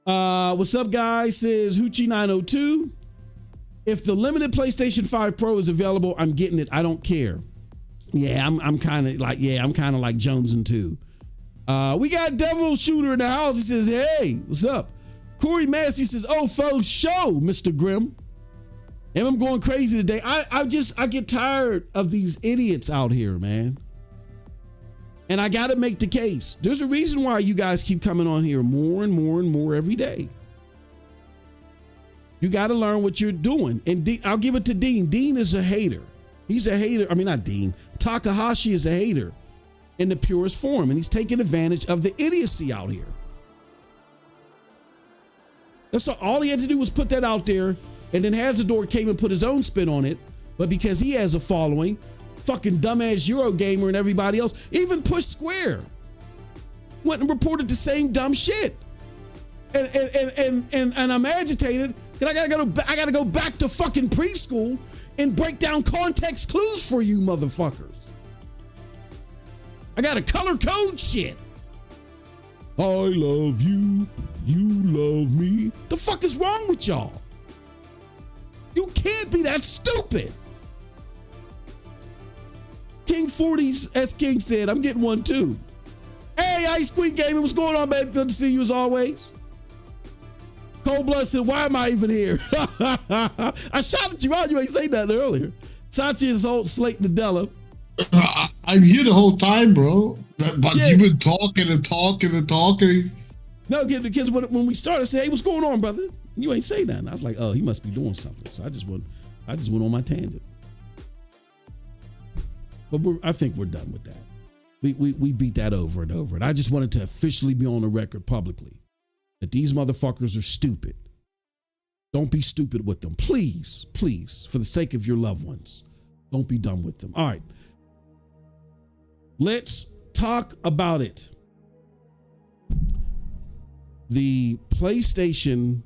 What's up, guys? Says Hoochie902. If the limited PlayStation 5 Pro is available, I'm getting it. I don't care. Yeah, I'm kind of like Jonesing too. We got Devil Shooter in the house. He says, hey, what's up? Corey Massey says, oh, folks, show, Mr. Grimm. And I'm going crazy today. I get tired of these idiots out here, man. And I got to make the case. There's a reason why you guys keep coming on here more and more and more every day. You got to learn what you're doing. And I'll give it to Dean. Dean is a hater. He's a hater. I mean, not Dean. Takahashi is a hater in the purest form. And he's taking advantage of the idiocy out here. That's all he had to do was put that out there. And then Hazardor came and put his own spin on it. But because he has a following, fucking dumbass Eurogamer and everybody else, even Push Square went and reported the same dumb shit. And I'm agitated because I gotta go back to fucking preschool and break down context clues for you motherfuckers. I gotta color code shit. I love you, you love me. The fuck is wrong with y'all? You can't be that stupid. King 40s, as King said, I'm getting one too. Hey, Ice Queen Gaming, what's going on, babe? Good to see you as always. Cold Blood said, why am I even here? I shouted you out. You ain't saying that earlier. Sachi is old Slate Nadella. I'm here the whole time, bro. But you've been talking and talking and talking. No, because when we started, I said, hey, what's going on, brother? You ain't say nothing. I was like, oh, he must be doing something. So I just went on my tangent. But I think we're done with that. We beat that over and over. And I just wanted to officially be on the record publicly that these motherfuckers are stupid. Don't be stupid with them. Please, please, for the sake of your loved ones, don't be dumb with them. All right. Let's talk about it. The PlayStation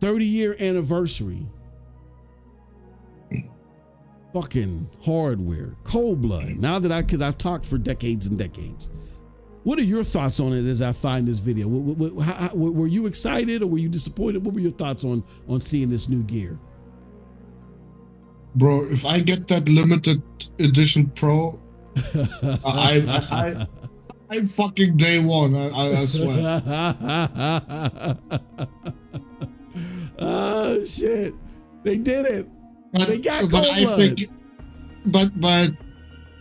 30-year anniversary. Fucking hardware, cold blood. Now that because I've talked for decades and decades. What are your thoughts on it as I find this video? Were you excited or were you disappointed? What were your thoughts on seeing this new gear? Bro, if I get that limited edition Pro, I'm fucking day one. I swear. Oh shit! They did it. They got but I think, but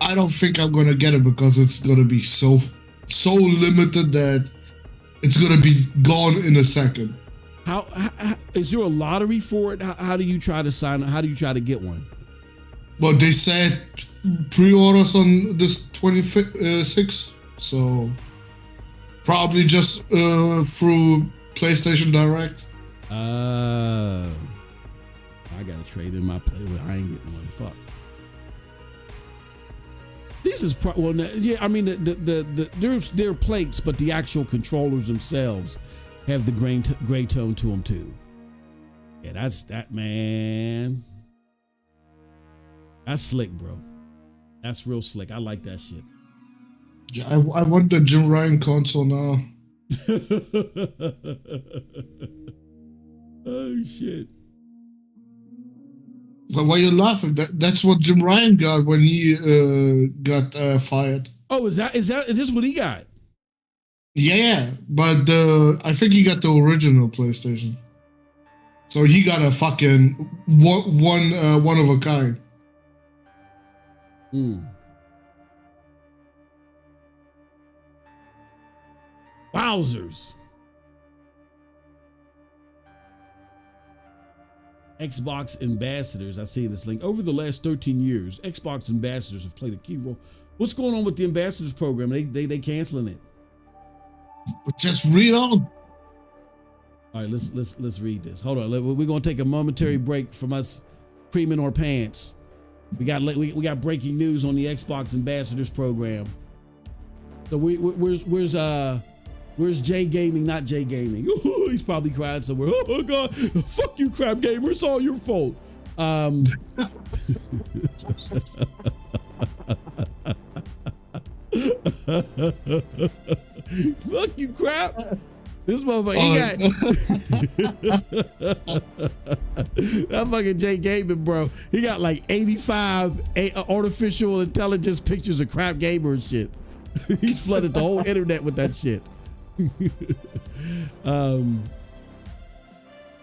I don't think I'm gonna get it because it's gonna be so limited that it's gonna be gone in a second. How is there a lottery for it? How do you try to sign? How do you try to get one? But they said pre-orders on this 26th, so probably just through PlayStation Direct. I gotta trade in my play. I ain't getting one. Fuck. This is yeah. I mean, there are plates, but the actual controllers themselves have the gray tone to them too. Yeah, that's that, man. That's slick, bro. That's real slick. I like that shit. Yeah, I want the Jim Ryan console now. Oh shit. But why are you laughing? That's what Jim Ryan got when he got fired. Oh, is this what he got? Yeah, but I think he got the original PlayStation. So he got a fucking one of a kind. Wowzers. Xbox ambassadors, I see this link. Over the last 13 years, Xbox ambassadors have played a key role. What's going on with the ambassadors program? They canceling it. Just read on. All right, let's read this. Hold on, we're gonna take a momentary break from us creaming our pants. We got breaking news on the Xbox ambassadors program. So where's Jay Gaming? Not Jay Gaming. He's probably cried somewhere. Oh God, fuck you, crap gamer. It's all your fault. Fuck you, crap. This motherfucker, that fucking Jay Gaming, bro. He got like 85 artificial intelligence pictures of crap gamer and shit. He's flooded the whole internet with that shit.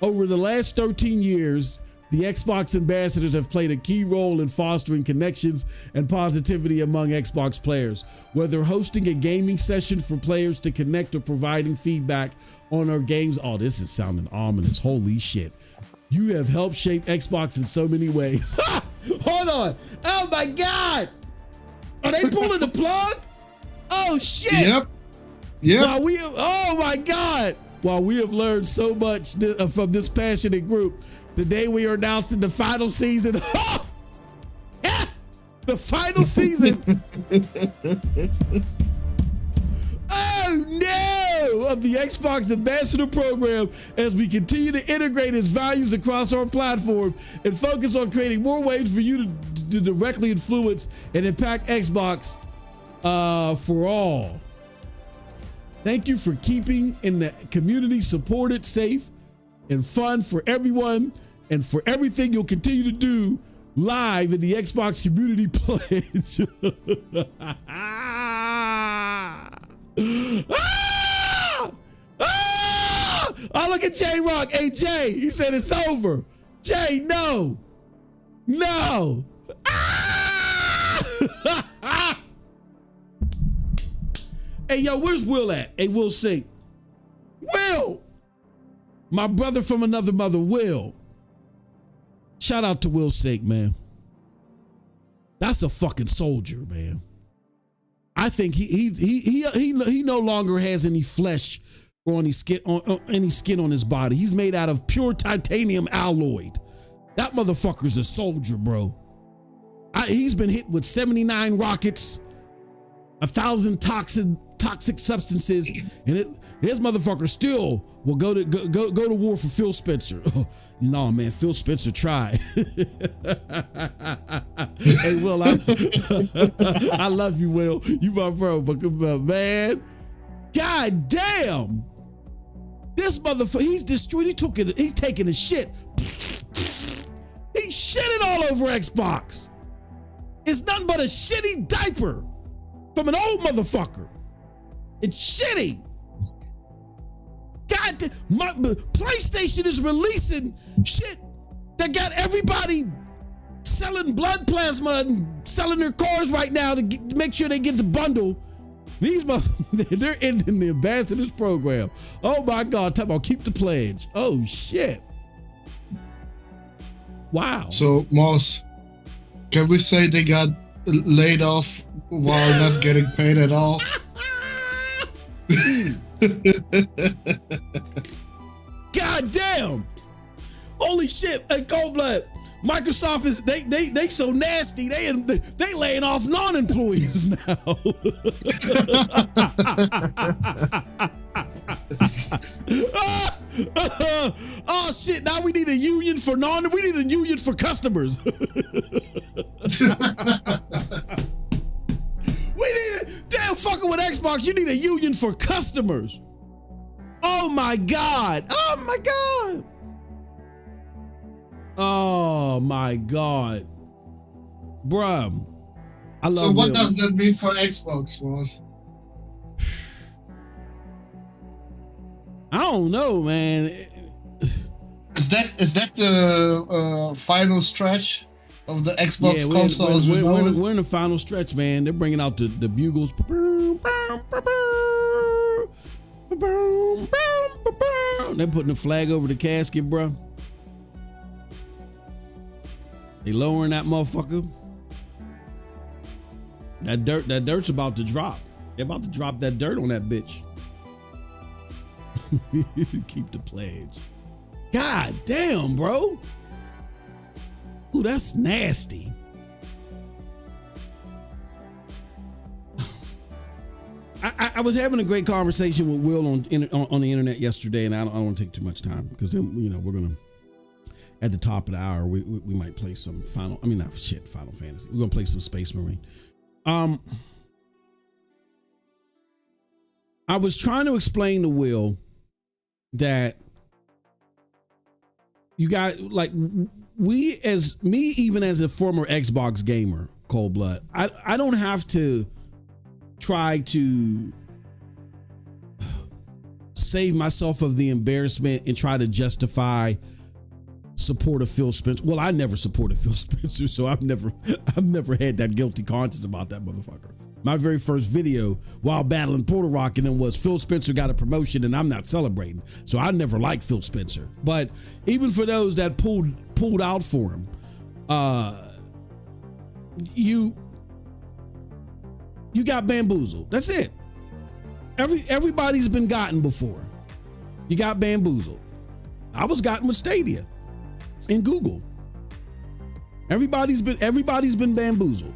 Over the last 13 years, the Xbox ambassadors have played a key role in fostering connections and positivity among Xbox players. Whether hosting a gaming session for players to connect or providing feedback on our games. Oh, this is sounding ominous. Holy shit. You have helped shape Xbox in so many ways. Hold on. Oh my God. Are they pulling the plug? Oh shit. Yep. Yeah. Oh my God. While we have learned so much from this passionate group, today we are announcing the final season. The final season. Oh no! Of the Xbox Ambassador Program as we continue to integrate its values across our platform and focus on creating more ways for you to directly influence and impact Xbox for all. Thank you for keeping in the community supported, safe, and fun for everyone, and for everything you'll continue to do live in the Xbox community pledge. Oh, look at J Rock. Hey, Jay, he said it's over. Jay, no. No. Hey, yo, where's Will at? Hey, Will Sink. Will. My brother from another mother, Will. Shout out to Will Sink, man. That's a fucking soldier, man. I think he no longer has any flesh or any skin on his body. He's made out of pure titanium alloyed. That motherfucker's a soldier, bro. He's been hit with 79 rockets, 1,000 toxic substances, and his motherfucker still will go to war for Phil Spencer. No, man, Phil Spencer tried. Hey, Will, I love you, Will. You my bro, but man, god damn, this motherfucker, he's destroyed. He's taking a shit. He's shitting all over Xbox. It's nothing but a shitty diaper from an old motherfucker. It's shitty. God, PlayStation is releasing shit that got everybody selling blood plasma and selling their cars right now to make sure they get the bundle. These they're ending the ambassadors program. Oh my God, talk about keep the pledge. Oh shit. Wow. So Moss, can we say they got laid off while not getting paid at all? God damn! Holy shit! Hey, Cold Blood, Microsoft is they so nasty. They laying off non-employees now. Oh shit! Now we need a union for we need a union for customers. We need a damn fucking with Xbox. You need a union for customers. Oh my God. Oh my God. Oh my God. Bruh. I love So what Will. does that mean for Xbox, Moss? I don't know, man. Is that the final stretch of the Xbox consoles? We're in the final stretch, man. They're bringing out the bugles. They're putting the flag over the casket, bro. They lowering that motherfucker. That dirt's about to drop. They're about to drop that dirt on that bitch. Keep the pledge. God damn, bro. Ooh, that's nasty. I was having a great conversation with Will on the internet yesterday, and I don't want to take too much time because then we're gonna at the top of the hour we might play some Final Fantasy. We're gonna play some Space Marine. I was trying to explain to Will that you got like even as a former Xbox gamer, Cold Blood, I don't have to try to save myself of the embarrassment and try to justify support of Phil Spencer. Well, I never supported Phil Spencer, so I've never had that guilty conscience about that motherfucker. My very first video while battling Portal Rock and then was Phil Spencer got a promotion and I'm not celebrating. So I never liked Phil Spencer. But even for those that pulled out for him, you got bamboozled. That's it. Everybody's been gotten before. You got bamboozled. I was gotten with Stadia and Google. Everybody's been bamboozled.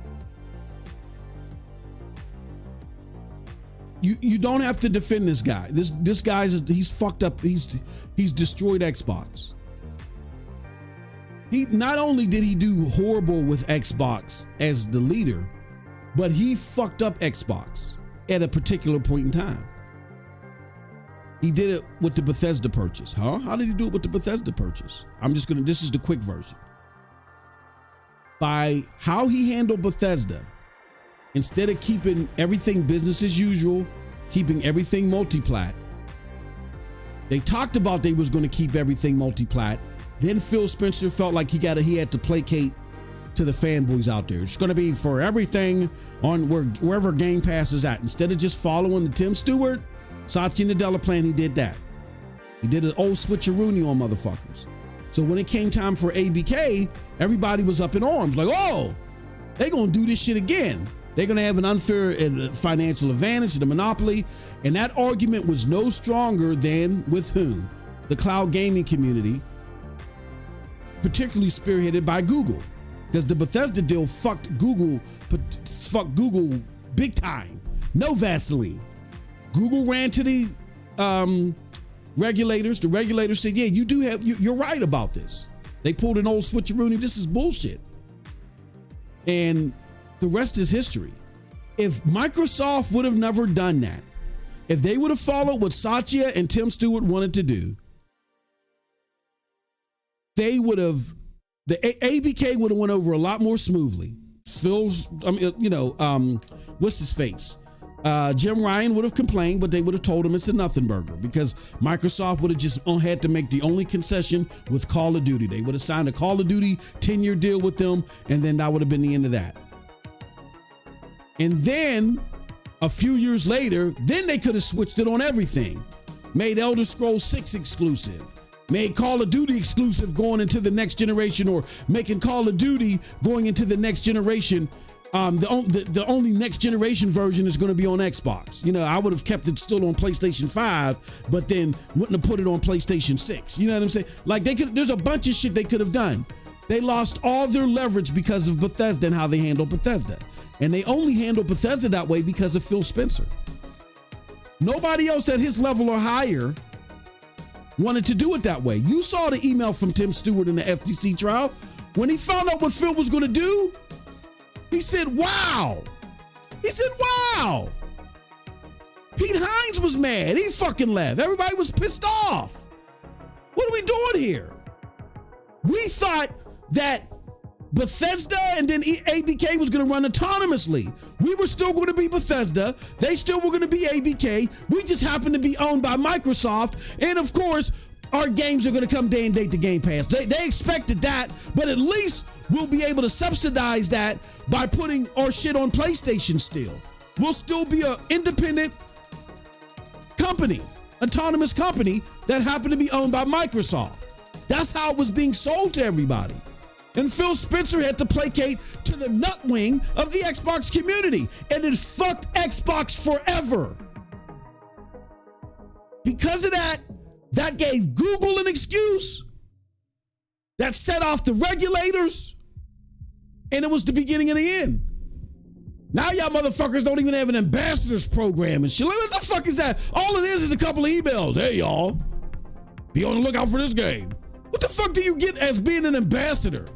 You don't have to defend this guy. This guy's he's fucked up. He's destroyed Xbox. He not only did he do horrible with Xbox as the leader, but he fucked up Xbox at a particular point in time. He did it with the Bethesda purchase. Huh? How did he do it with the Bethesda purchase? This is the quick version. By how he handled Bethesda, instead of keeping everything business as usual, keeping everything multi-plat, they talked about they was going to keep everything multi-plat. Then Phil Spencer felt like he had to placate to the fanboys out there. It's going to be for everything on wherever Game Pass is at. Instead of just following the Tim Stewart, Satya Nadella plan, he did that. He did an old switcheroonie on motherfuckers. So when it came time for ABK, everybody was up in arms like, oh, they going to do this shit again. They're going to have an unfair financial advantage to the monopoly. And that argument was no stronger than with whom? The cloud gaming community, particularly spearheaded by Google. Because the Bethesda deal fucked Google big time. No Vaseline. Google ran to the regulators. The regulators said, yeah, you're right about this. They pulled an old switcheroonie. This is bullshit. And the rest is history. If Microsoft would have never done that, if they would have followed what Satya and Tim Stewart wanted to do, the ABK would have went over a lot more smoothly. What's his face? Jim Ryan would have complained, but they would have told him it's a nothing burger because Microsoft would have just had to make the only concession with Call of Duty. They would have signed a Call of Duty 10-year deal with them, and then that would have been the end of that. And then a few years later, then they could have switched it on everything. Made Elder Scrolls 6 exclusive. Made Call of Duty exclusive going into the next generation, or making Call of Duty going into the next generation. The only next generation version is going to be on Xbox. I would have kept it still on PlayStation 5, but then wouldn't have put it on PlayStation 6. You know what I'm saying? Like there's a bunch of shit they could have done. They lost all their leverage because of Bethesda and how they handled Bethesda. And they only handled Bethesda that way because of Phil Spencer. Nobody else at his level or higher wanted to do it that way. You saw the email from Tim Stewart in the FTC trial. When he found out what Phil was going to do, he said, wow. Wow. Pete Hines was mad. He fucking left. Everybody was pissed off. What are we doing here? We thought that Bethesda and then ABK was going to run autonomously. We were still going to be Bethesda. They still were going to be ABK. We just happened to be owned by Microsoft. And of course, our games are going to come day and date to Game Pass. They expected that, but at least we'll be able to subsidize that by putting our shit on PlayStation still. We'll still be an independent company, autonomous company that happened to be owned by Microsoft. That's how it was being sold to everybody. And Phil Spencer had to placate to the nut wing of the Xbox community. And it fucked Xbox forever. Because of that, that gave Google an excuse. That set off the regulators. And it was the beginning of the end. Now y'all motherfuckers don't even have an ambassadors program and shit. What the fuck is that? All it is a couple of emails. Hey, y'all. Be on the lookout for this game. What the fuck do you get as being an ambassador?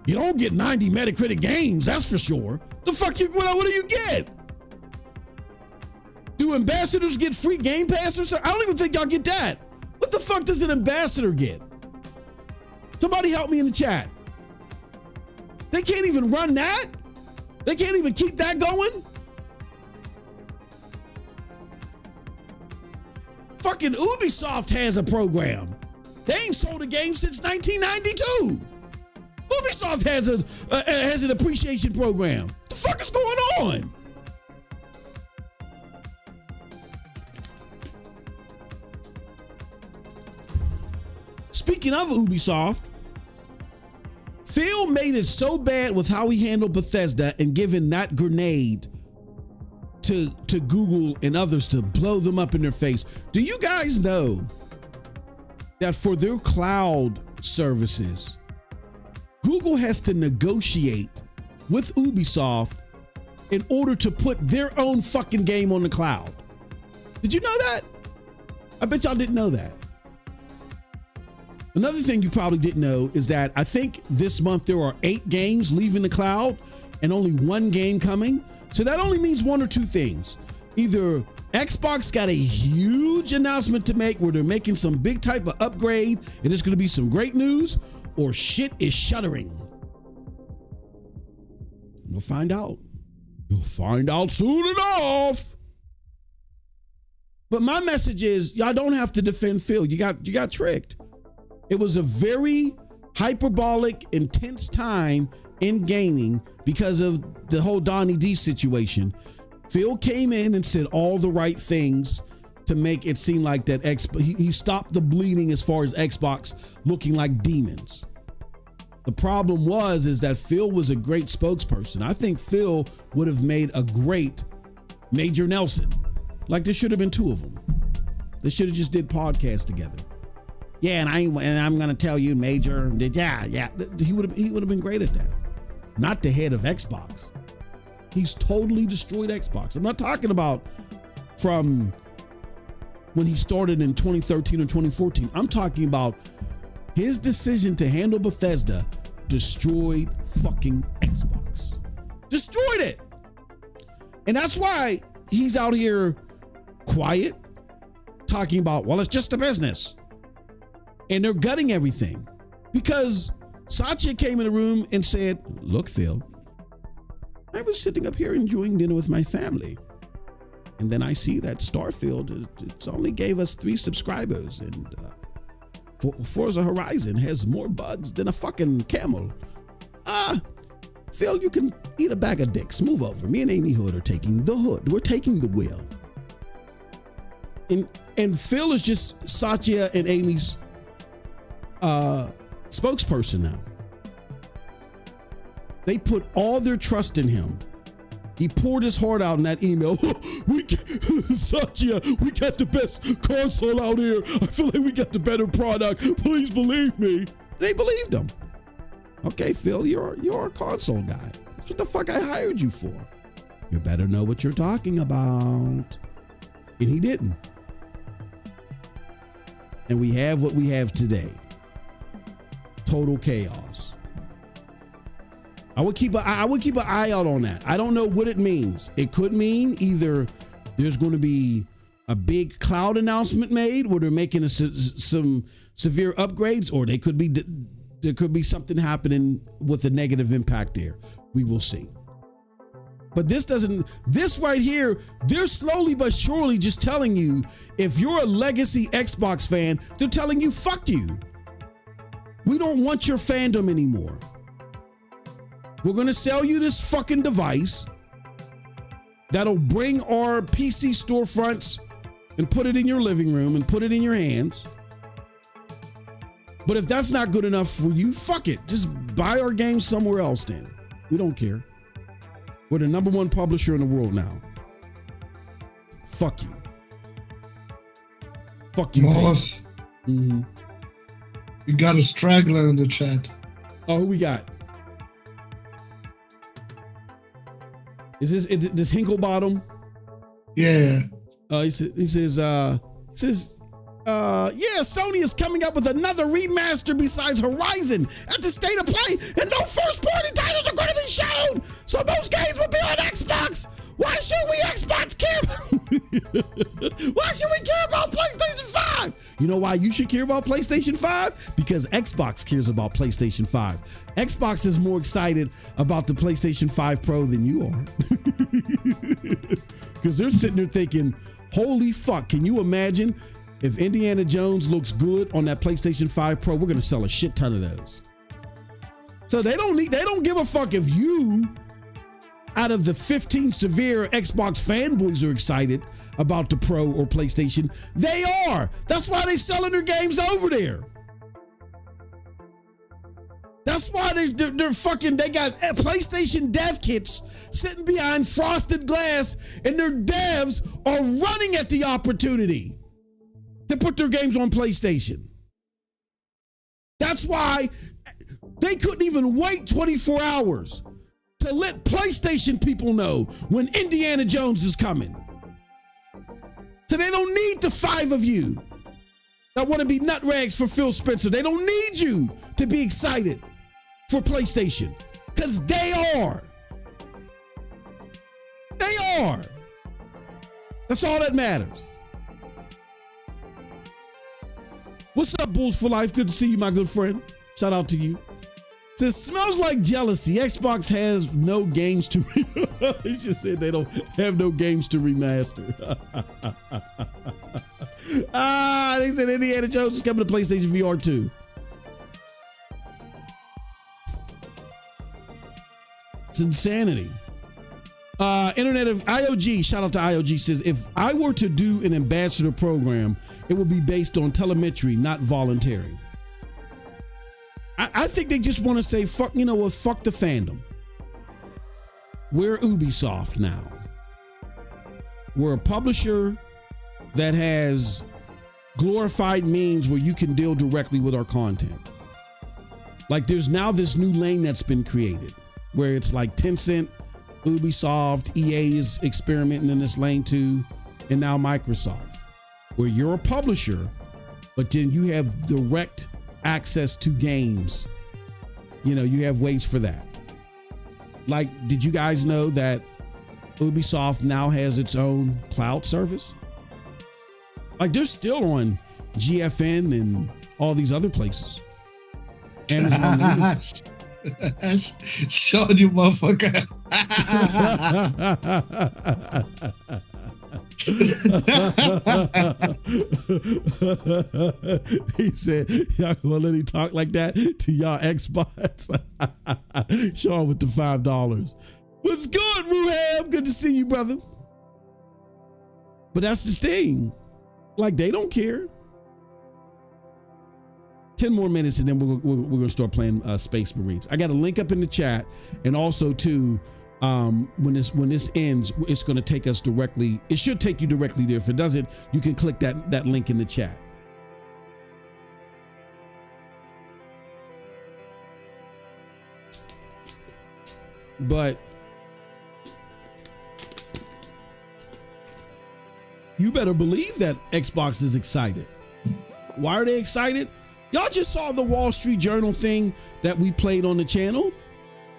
You don't get 90 Metacritic games, that's for sure. The fuck what do you get? Do ambassadors get free Game Pass or something? I don't even think y'all get that. What the fuck does an ambassador get? Somebody help me in the chat. They can't even run that? They can't even keep that going? Fucking Ubisoft has a program. They ain't sold a game since 1992. Ubisoft has an appreciation program. The fuck is going on? Speaking of Ubisoft, Phil made it so bad with how he handled Bethesda and giving that grenade to Google and others to blow them up in their face. Do you guys know that for their cloud services, Google has to negotiate with Ubisoft in order to put their own fucking game on the cloud? Did you know that? I bet y'all didn't know that. Another thing you probably didn't know is that I think this month there are 8 games leaving the cloud and only 1 game coming. So that only means one or two things. Either Xbox got a huge announcement to make where they're making some big type of upgrade and it's going to be some great news, or shit is shuddering. We'll find out. You'll find out soon enough. But my message is, y'all don't have to defend Phil. You got tricked. It was a very hyperbolic, intense time in gaming because of the whole Donnie D situation. Phil came in and said all the right things to make it seem like that he stopped the bleeding as far as Xbox looking like demons. The problem is that Phil was a great spokesperson. I think Phil would have made a great Major Nelson. Like there should have been two of them. They should have just did podcasts together. Yeah, and I'm gonna tell you, Major. Yeah. He would have been great at that. Not the head of Xbox. He's totally destroyed Xbox. I'm not talking about from when he started in 2013 or 2014. I'm talking about his decision to handle Bethesda destroyed fucking Xbox. Destroyed it. And that's why he's out here quiet, talking about, well, it's just a business. And they're gutting everything. Because Satya came in the room and said, look, Phil, I was sitting up here enjoying dinner with my family. And then I see that Starfield, it only gave us 3 subscribers. And Forza Horizon has more bugs than a fucking camel. Phil, you can eat a bag of dicks. Move over. Me and Amy Hood are taking the hood. We're taking the wheel. And Phil is just Satya and Amy's spokesperson now. They put all their trust in him. He poured his heart out in that email. Satya, we got the best console out here. I feel like we got the better product. Please believe me. They believed him. Okay, Phil, you're a console guy. That's what the fuck I hired you for. You better know what you're talking about. And he didn't. And we have what we have today. Total chaos. I would keep an eye out on that. I don't know what it means. It could mean either there's going to be a big cloud announcement made where they're making some severe upgrades, or there could be something happening with a negative impact there. We will see. But this right here, they're slowly but surely just telling you, if you're a legacy Xbox fan, they're telling you, fuck you. We don't want your fandom anymore. We're going to sell you this fucking device that'll bring our PC storefronts and put it in your living room and put it in your hands. But if that's not good enough for you, fuck it. Just buy our games somewhere else then. We don't care. We're the #1 publisher in the world now. Fuck you. Fuck you. Boss. Mm-hmm. We got a straggler in the chat. Oh, who we got? Is this Hinklebottom? Yeah. He says, yeah, Sony is coming up with another remaster besides Horizon at the State of Play, and no first-party titles are going to be shown, so most games will be on Xbox. Why should we Xbox care? Why should we care about PlayStation 5? You know why you should care about PlayStation 5? Because Xbox cares about PlayStation 5. Xbox is more excited about the PlayStation 5 Pro than you are. Because they're sitting there thinking, holy fuck, can you imagine if Indiana Jones looks good on that PlayStation 5 Pro? We're going to sell a shit ton of those. So they don't give a fuck if you, out of the 15 severe Xbox fanboys, are excited about the Pro or PlayStation. They are. That's why they're selling their games over there. That's why they're fucking, they got PlayStation dev kits sitting behind frosted glass, and their devs are running at the opportunity to put their games on PlayStation. That's why they couldn't even wait 24 hours to let PlayStation people know when Indiana Jones is coming. So they don't need the 5 of you that want to be nut rags for Phil Spencer. They don't need you to be excited for PlayStation, because they are. They are. That's all that matters. What's up, Bulls for Life? Good to see you, my good friend. Shout out to you. Says, smells like jealousy. Xbox has no games to he just said they don't have no games to remaster. They said Indiana Jones is coming to PlayStation VR 2. It's insanity. Internet of IOG, shout out to IOG, says, if I were to do an ambassador program, it would be based on telemetry, not voluntary. I think they just want to say, fuck the fandom. We're Ubisoft now. We're a publisher that has glorified means where you can deal directly with our content. Like there's now this new lane that's been created where it's like Tencent, Ubisoft, EA is experimenting in this lane too, and now Microsoft, where you're a publisher, but then you have direct access to games. You have ways for that. Like, did you guys know that Ubisoft now has its own cloud service? Like, they're still on GFN and all these other places. Amazon. Sean, you motherfucker. He said, y'all gonna let him talk like that to y'all Xbox? Sean with the $5. What's good, Ruham? Good to see you, brother. But that's the thing. Like, they don't care. 10 more minutes and then we're going to start playing Space Marines. I got a link up in the chat, and also too, when this ends, it's going to take us directly. It should take you directly there. If it doesn't, you can click that link in the chat. But you better believe that Xbox is excited. Why are they excited? Y'all just saw the Wall Street Journal thing that we played on the channel.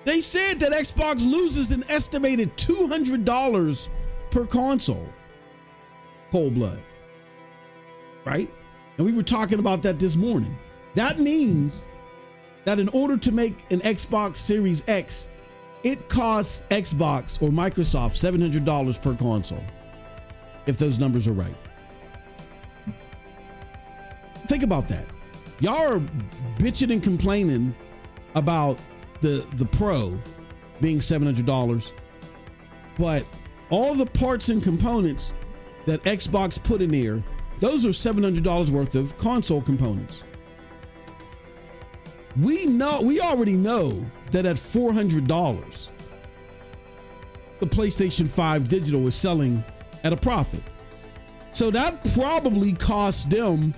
They said that Xbox loses an estimated $200 per console. Cold blood. Right? And we were talking about that this morning. That means that in order to make an Xbox Series X, it costs Xbox or Microsoft $700 per console. If those numbers are right. Think about that. Y'all are bitching and complaining about the Pro being $700, but all the parts and components that Xbox put in there, those are $700 worth of console components. We already know that at $400, the PlayStation 5 digital is selling at a profit. So that probably cost them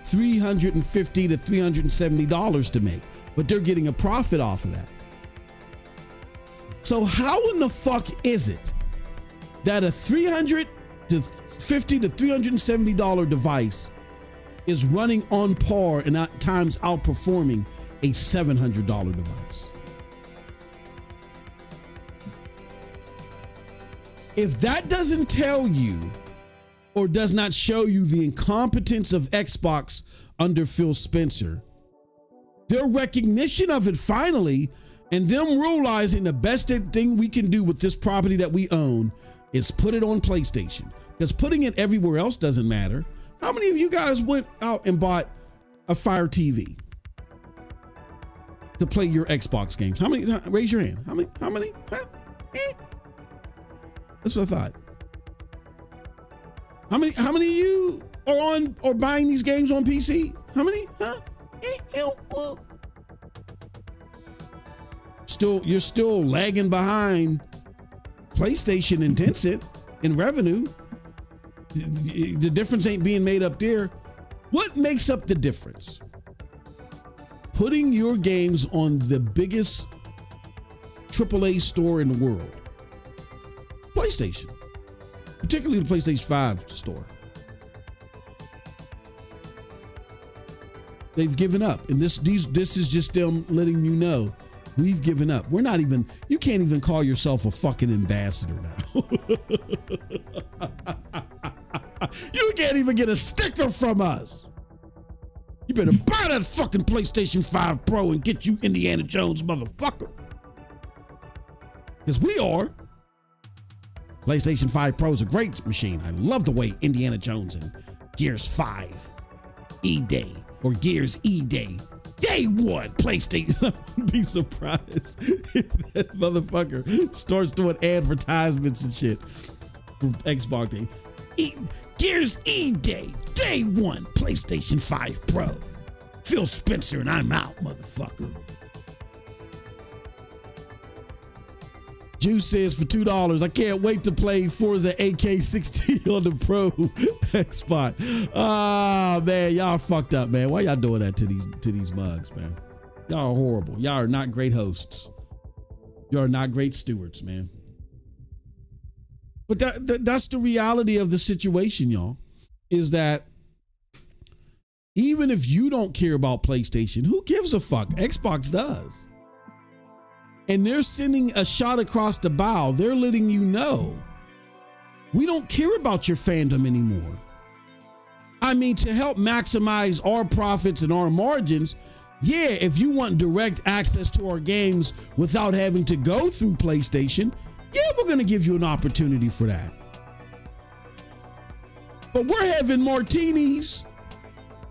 $350 to $370 to make, but they're getting a profit off of that. So how in the fuck is it that a $350 to $370 device is running on par and at times outperforming a $700 device? If that doesn't tell you or does not show you the incompetence of Xbox under Phil Spencer, their recognition of it finally, and them realizing the best thing we can do with this property that we own is put it on PlayStation, because putting it everywhere else doesn't matter. How many of you guys went out and bought a Fire TV to play your Xbox games? How many? Raise your hand. How many? Huh? That's what I thought. How many of you are buying these games on PC? How many? Huh? You're still lagging behind PlayStation and Tencent in revenue. The difference ain't being made up there. What makes up the difference? Putting your games on the biggest AAA store in the world. PlayStation. Particularly the PlayStation 5 store. They've given up. And this is just them letting you know, we've given up. You can't even call yourself a fucking ambassador now. You can't even get a sticker from us. You better buy that fucking PlayStation 5 Pro and get you Indiana Jones, motherfucker. Because we are. PlayStation 5 Pro is a great machine. I love the way Indiana Jones and Gears 5 E-Day or Gears E-Day. Day one, PlayStation. I'd be surprised if that motherfucker starts doing advertisements and shit for Xbox Day. Gears E-Day, day one, PlayStation 5 Pro. Phil Spencer and I'm out, motherfucker. Juice says for $2, I can't wait to play Forza AK-16 on the Pro Xbox. Ah, man, y'all fucked up, man. Why y'all doing that to these mugs, man? Y'all are horrible. Y'all are not great hosts. Y'all are not great stewards, man. But that's the reality of the situation, y'all, is that even if you don't care about PlayStation, who gives a fuck? Xbox does. And they're sending a shot across the bow. They're letting you know, we don't care about your fandom anymore. I mean, to help maximize our profits and our margins, yeah, if you want direct access to our games without having to go through PlayStation, yeah, we're going to give you an opportunity for that. But we're having martinis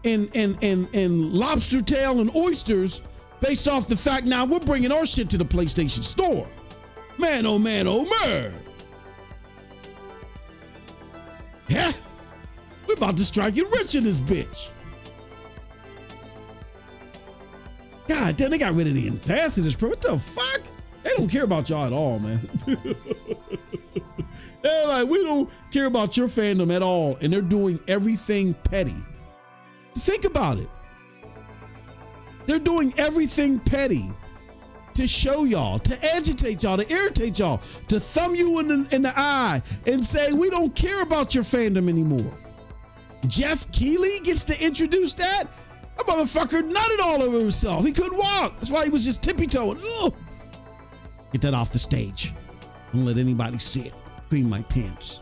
and lobster tail and oysters based off the fact now we're bringing our shit to the PlayStation Store. Man, oh man, oh man. Yeah, we're about to strike it rich in this bitch. God damn, they got rid of the ambassadors, bro. What the fuck? They don't care about y'all at all, man. They're like, we don't care about your fandom at all. And they're doing everything petty. Think about it. They're doing everything petty to show y'all, to agitate y'all, to irritate y'all, to thumb you in the eye and say, we don't care about your fandom anymore. Jeff Keighley gets to introduce that? A motherfucker nutted all over himself. He couldn't walk. That's why he was just tippy-toeing. Ugh. Get that off the stage. Don't let anybody see it. Cream my pants.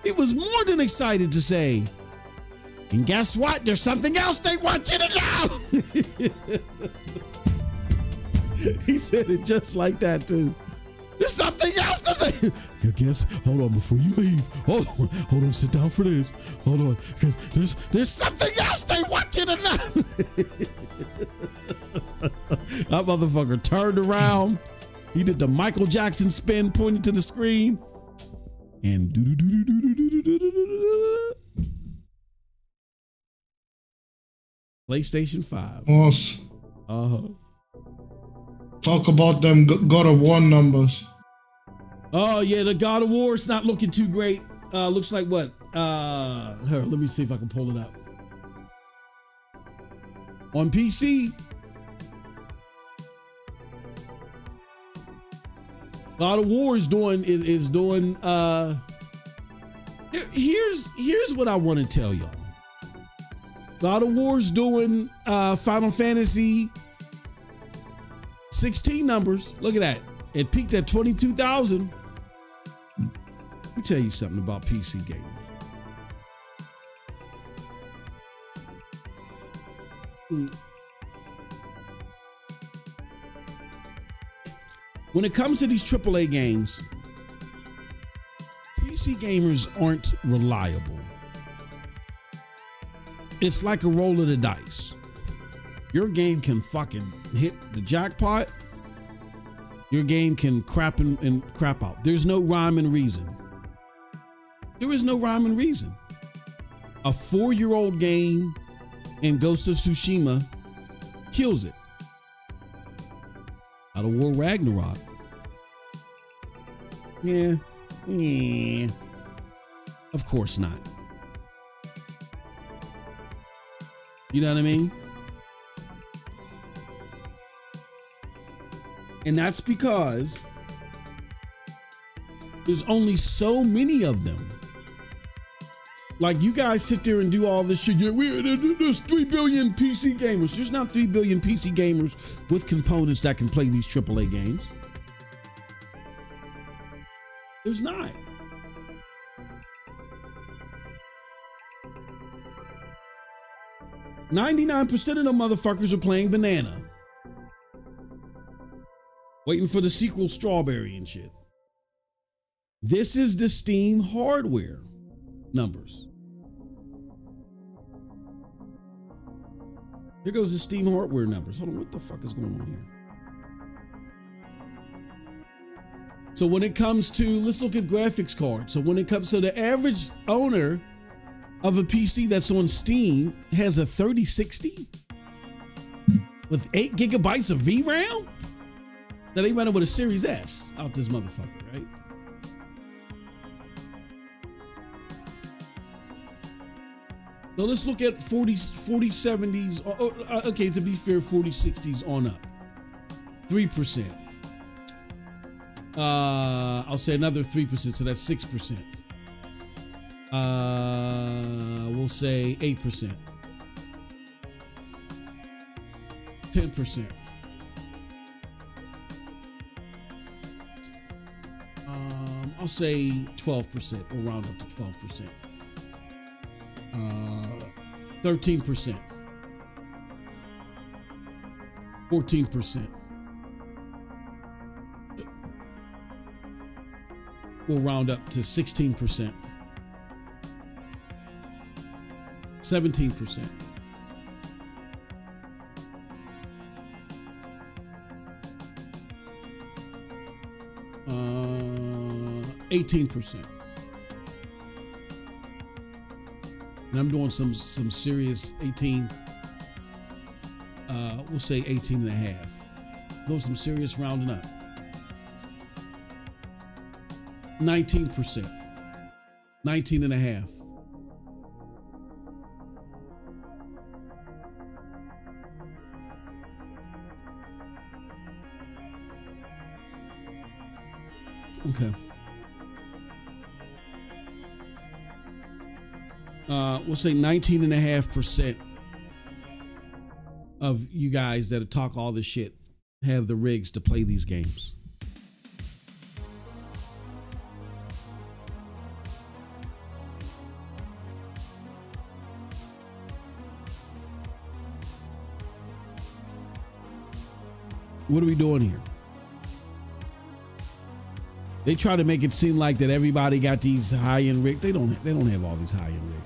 He was more than excited to say, and guess what? There's something else they want you to know. He said it just like that, too. There's something else to do. I guess, hold on, before you leave. Hold on, sit down for this. Hold on, because there's something else they want you to know. That motherfucker turned around. He did the Michael Jackson spin, pointing to the screen. And PlayStation 5. Awesome. Uh-huh. Talk about them God of War numbers. Oh yeah, the God of War is not looking too great. Looks like what? Here, let me see if I can pull it up. On PC, God of War is doing here's what I want to tell y'all. God of War's doing Final Fantasy 16 numbers. Look at that. It peaked at 22,000. Let me tell you something about PC gamers. When it comes to these AAA games, PC gamers aren't reliable. It's like a roll of the dice. Your game can fucking hit the jackpot. Your game can crap and crap out. There's no rhyme and reason. There is no rhyme and reason. A 4-year-old game in Ghost of Tsushima kills it. God of War Ragnarok. Yeah. Of course not. You know what I mean? And that's because there's only so many of them. Like, you guys sit there and do all this shit. Yeah, there's 3 billion PC gamers. There's not 3 billion PC gamers with components that can play these AAA games. There's not. 99% of them motherfuckers are playing Banana. Waiting for the sequel Strawberry and shit. This is the Steam hardware numbers. Here goes the Steam hardware numbers. Hold on, what the fuck is going on here? So when it comes to, let's look at graphics cards. So when it comes to the average owner of a PC that's on Steam has a 3060 with 8 gigabytes of VRAM. Now they run it with a Series S out this motherfucker, right? So let's look at 4070s. Okay, to be fair, 4060s on up. 3%. I'll say another 3%, so that's 6%. We'll say 8%. 10%. I'll say 12%. We'll round up to 12%. 13%. 14%. We'll round up to 16%. 17%. 18%. And I'm doing some serious 18. We'll say 18 and a half. Those some serious rounding up. 19%. 19 and a half. Okay. We'll say 19.5% of you guys that talk all this shit have the rigs to play these games. What are we doing here? They try to make it seem like that everybody got these high-end rigs. They don't have all these high-end rigs.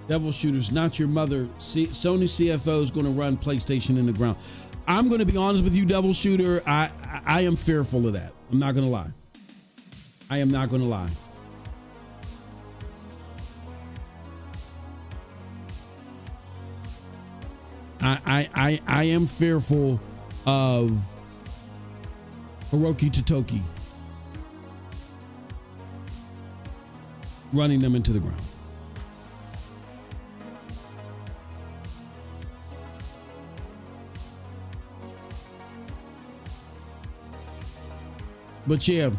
Devil shooters, not your mother. Sony CFO is going to run PlayStation in the ground. I'm going to be honest with you, Devil Shooter. I am fearful of that. I'm not going to lie. I am not going to lie. I am fearful of Hiroki Totoki running them into the ground. But yeah,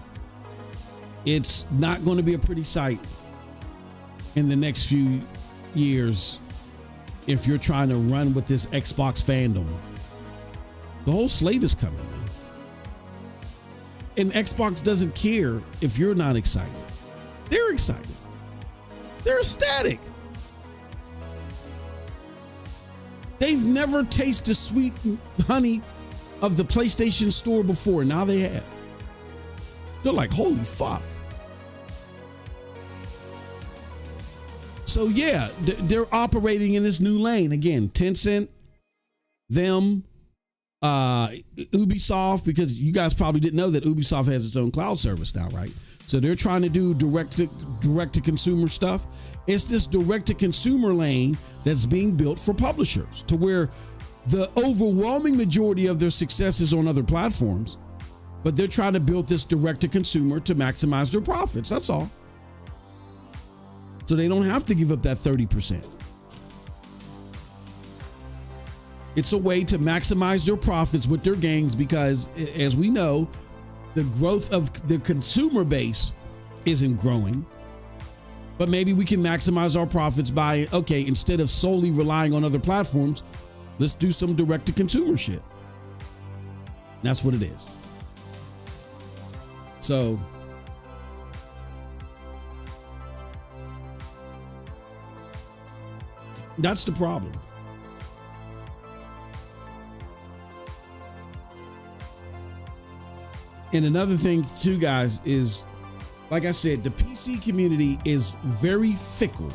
it's not going to be a pretty sight in the next few years if you're trying to run with this Xbox fandom. The whole slate is coming, man. And Xbox doesn't care if you're not excited. They're excited. They're ecstatic. They've never tasted the sweet honey of the PlayStation Store before. Now they have. They're like, holy fuck. So yeah, they're operating in this new lane. Again, Tencent, them, Ubisoft, because you guys probably didn't know that Ubisoft has its own cloud service now, right? So they're trying to do direct to consumer stuff. It's this direct to consumer lane that's being built for publishers, to where the overwhelming majority of their success is on other platforms, but they're trying to build this direct to consumer to maximize their profits. That's all. So they don't have to give up that 30%. It's a way to maximize their profits with their games, because as we know, the growth of the consumer base isn't growing. But maybe we can maximize our profits by, okay, instead of solely relying on other platforms, let's do some direct to consumer shit. And that's what it is. So that's the problem. And another thing too, guys, is like I said, the PC community is very fickle.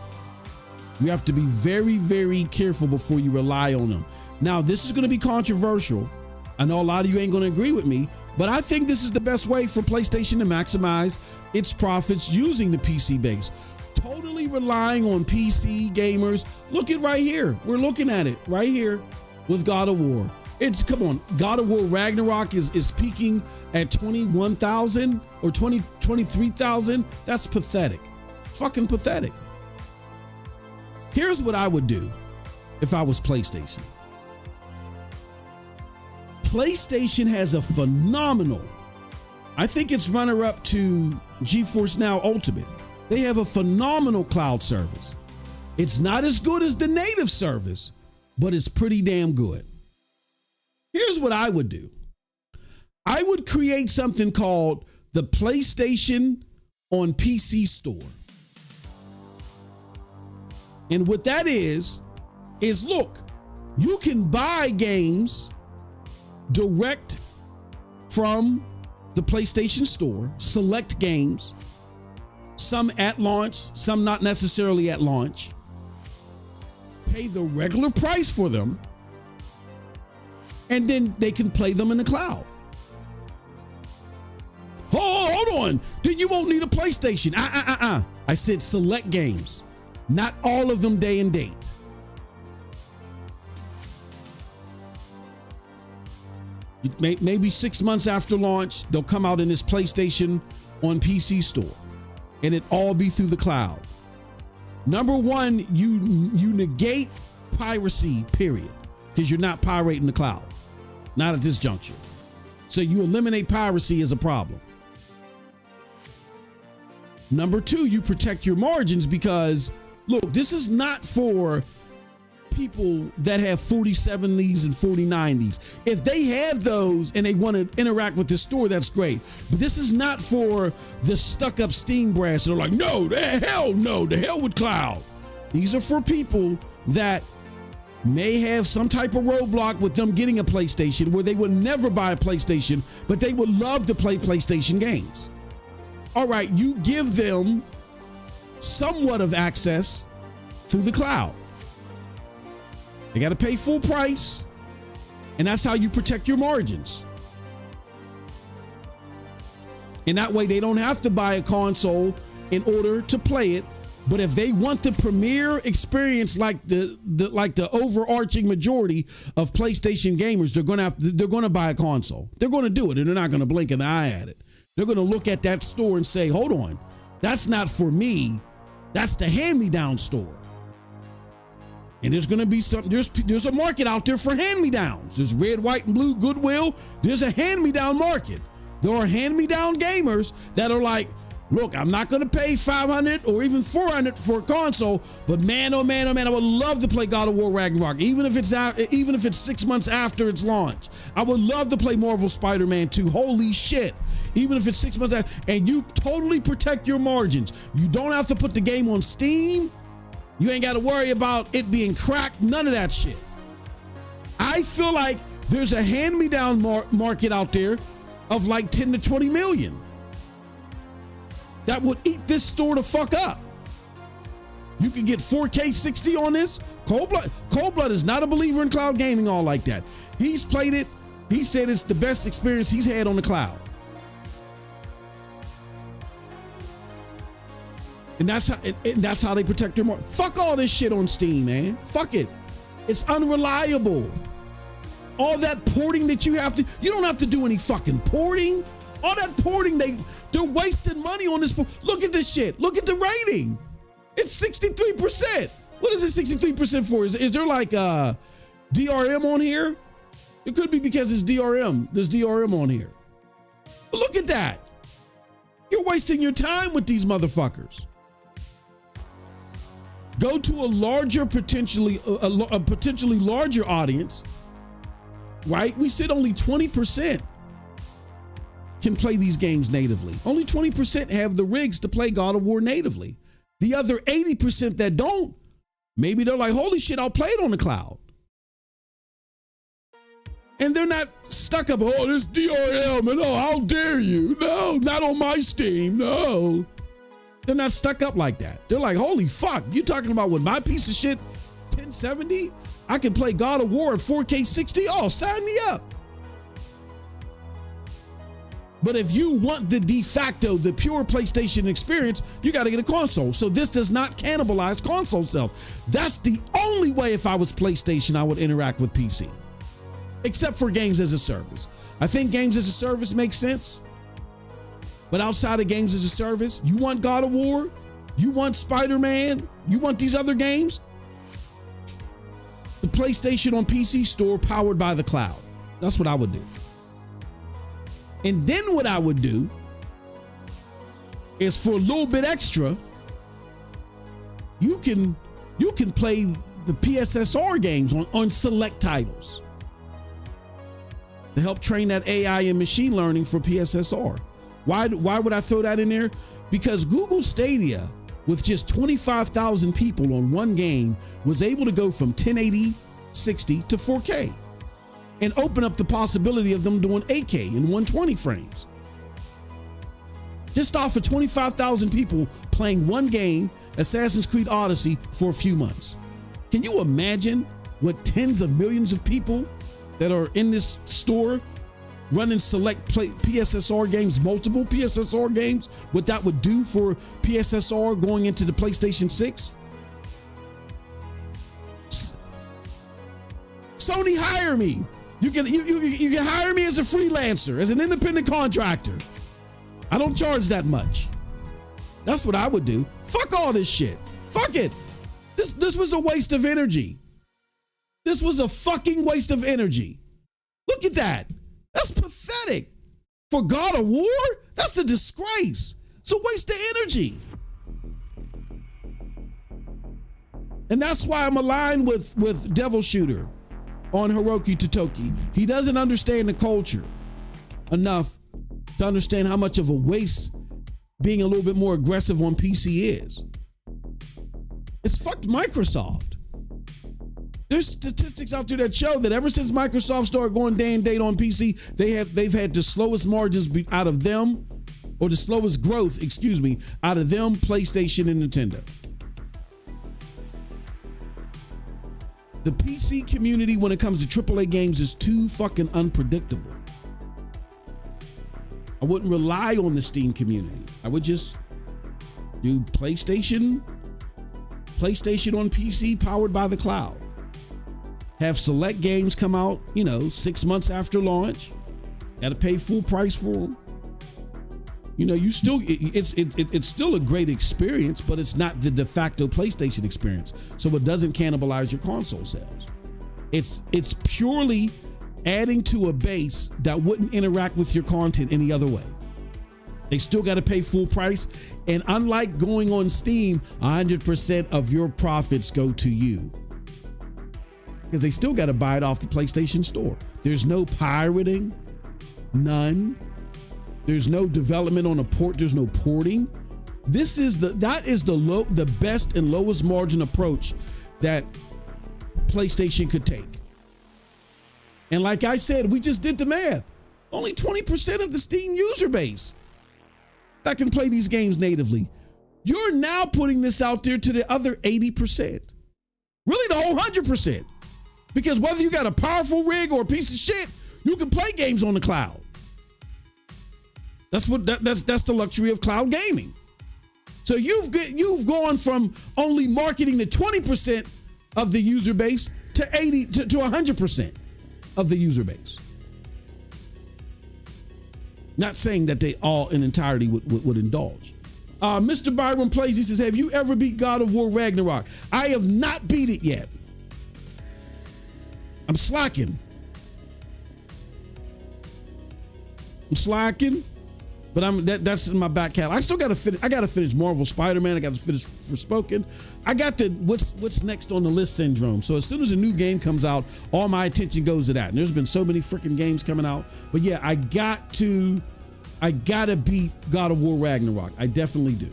You have to be very, very careful before you rely on them. Now, this is going to be controversial. I know a lot of you ain't going to agree with me, but I think this is the best way for PlayStation to maximize its profits using the PC base. Totally relying on PC gamers. Look at right here. We're looking at it right here with God of War. Come on, God of War Ragnarok is peaking at 21,000 or 23,000. That's pathetic. Fucking pathetic. Here's what I would do if I was PlayStation. PlayStation has a phenomenal, I think it's runner up to GeForce Now Ultimate. They have a phenomenal cloud service. It's not as good as the native service, but it's pretty damn good. Here's what I would do. I would create something called the PlayStation on PC Store. And what that is look, you can buy games direct from the PlayStation Store, select games, some at launch, some not necessarily at launch, pay the regular price for them, and then they can play them in the cloud. Oh, hold on. Then you won't need a PlayStation. I said select games, not all of them day and date. Maybe 6 months after launch, they'll come out in this PlayStation on PC Store, and it all be through the cloud. Number one, you negate piracy, period, because you're not pirating the cloud. Not at this juncture. So you eliminate piracy as a problem. Number two, you protect your margins because, look, this is not for people that have 4070s and 4090s. If they have those and they want to interact with the store, that's great. But this is not for the stuck-up Steam brass that are like, no, the hell with cloud. These are for people that may have some type of roadblock with them getting a PlayStation, where they would never buy a PlayStation, but they would love to play PlayStation games. All right, you give them somewhat of access through the cloud. They got to pay full price, and that's how you protect your margins. And that way they don't have to buy a console in order to play it. But if they want the premier experience, like the overarching majority of PlayStation gamers, they're going to buy a console. They're going to do it, and they're not going to blink an eye at it. They're going to look at that store and say, hold on, that's not for me. That's the hand-me-down store. And there's going to be there's a market out there for hand-me-downs. There's red, white, and blue Goodwill. There's a hand-me-down market. There are hand-me-down gamers that are like, look, I'm not going to pay $500 or even $400 for a console, but man, oh man, I would love to play God of War Ragnarok, even if it's 6 months after its launch. I would love to play Marvel Spider-Man 2. Holy shit. Even if it's 6 months after, and you totally protect your margins. You don't have to put the game on Steam. You ain't got to worry about it being cracked. None of that shit. I feel like there's a hand-me-down market out there of like 10 to 20 million that would eat this store the fuck up. You can get 4K 60 on this. Coldblood is not a believer in cloud gaming all like that. He's played it. He said it's the best experience he's had on the cloud. And that's how they protect their market. Fuck all this shit on Steam, man. Fuck it. It's unreliable. All that porting that you don't have to do any fucking porting. All that porting, they're wasting money on this. Look at this shit. Look at the rating. It's 63%. What is it 63% for? Is there like DRM on here? It could be because it's DRM. There's DRM on here. But look at that. You're wasting your time with these motherfuckers. Go to a larger, potentially larger audience, right? We said only 20%. can play these games natively. Only 20% have the rigs to play God of War natively. The other 80% that don't, maybe they're like, holy shit, I'll play it on the cloud. And they're not stuck up, oh, this DRM, and oh, how dare you? No, not on my Steam, no. They're not stuck up like that. They're like, holy fuck, you talking about with my piece of shit 1070? I can play God of War at 4K 60? Oh, sign me up. But if you want the de facto, the pure PlayStation experience, you got to get a console. So this does not cannibalize console sales. That's the only way if I was PlayStation, I would interact with PC. Except for games as a service. I think games as a service makes sense. But outside of games as a service, you want God of War, you want Spider-Man, you want these other games, the PlayStation on PC store powered by the cloud. That's what I would do. And then what I would do is for a little bit extra, you can play the PSSR games on select titles to help train that AI and machine learning for PSSR. Why would I throw that in there? Because Google Stadia, with just 25,000 people on one game, was able to go from 1080, 60 to 4K and open up the possibility of them doing 8K in 120 frames. Just off of 25,000 people playing one game, Assassin's Creed Odyssey, for a few months. Can you imagine what tens of millions of people that are in this store running select PSSR games, multiple PSSR games, what that would do for PSSR going into the PlayStation 6? Sony, hire me. You can hire me as a freelancer, as an independent contractor. I don't charge that much. That's what I would do. Fuck all this shit. Fuck it. This was a waste of energy. This was a fucking waste of energy. Look at that. That's pathetic. For God of War, that's a disgrace. It's a waste of energy. And that's why I'm aligned with Devil Shooter on Hiroki Totoki. He doesn't understand the culture enough to understand how much of a waste being a little bit more aggressive on PC is. It's fucked Microsoft. There's statistics out there that show that ever since Microsoft started going day and date on PC, they've had the slowest margins out of them, or the slowest growth, out of them, PlayStation and Nintendo. The PC community, when it comes to AAA games, is too fucking unpredictable. I wouldn't rely on the Steam community. I would just do PlayStation on PC powered by the cloud. Have select games come out, 6 months after launch. Got to pay full price for them. It's still a great experience, but it's not the de facto PlayStation experience. So it doesn't cannibalize your console sales. It's purely adding to a base that wouldn't interact with your content any other way. They still got to pay full price. And unlike going on Steam, 100% of your profits go to you, because they still got to buy it off the PlayStation Store. There's no pirating, none. There's no development on a port. There's no porting. That is the best and lowest margin approach that PlayStation could take. And like I said, we just did the math. Only 20% of the Steam user base that can play these games natively. You're now putting this out there to the other 80%. Really the whole 100%. Because whether you got a powerful rig or a piece of shit, you can play games on the cloud. That's the luxury of cloud gaming. So you've gone from only marketing to 20% of the user base to 100% of the user base. Not saying that they all in entirety would indulge. Mr. Byron Plays, he says, have you ever beat God of War Ragnarok? I have not beat it yet. I'm slacking. But that's in my back catalog. I still got to finish. I got to finish Marvel Spider-Man. I got to finish Forspoken. I got the what's next on the list syndrome. So as soon as a new game comes out, all my attention goes to that. And there's been so many freaking games coming out. But yeah, I got to I gotta beat God of War Ragnarok. I definitely do.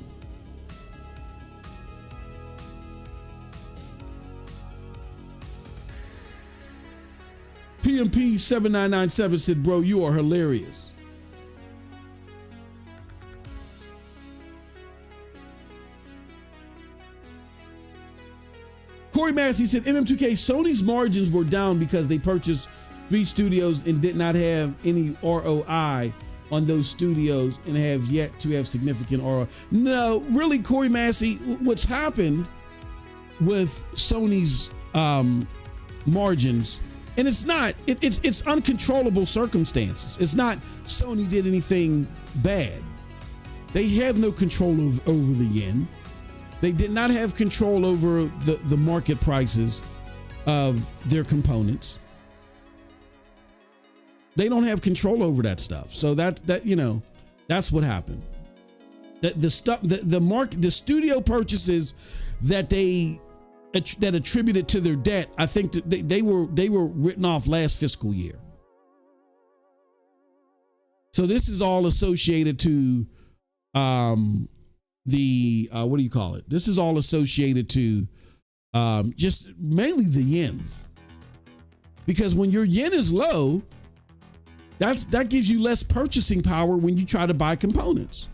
PMP 7997 said, bro, you are hilarious. Corey Massey said, MM2K, Sony's margins were down because they purchased 3 studios and did not have any ROI on those studios and have yet to have significant ROI. No, really, Corey Massey, what's happened with Sony's margins, and it's uncontrollable circumstances. It's not Sony did anything bad. They have no control over the yen. They did not have control over the market prices of their components. They don't have control over that stuff. So that's what happened. The studio purchases that attributed to their debt, I think that they were written off last fiscal year. So this is all associated to what do you call it? This is all associated to just mainly the yen. Because when your yen is low, that gives you less purchasing power when you try to buy components.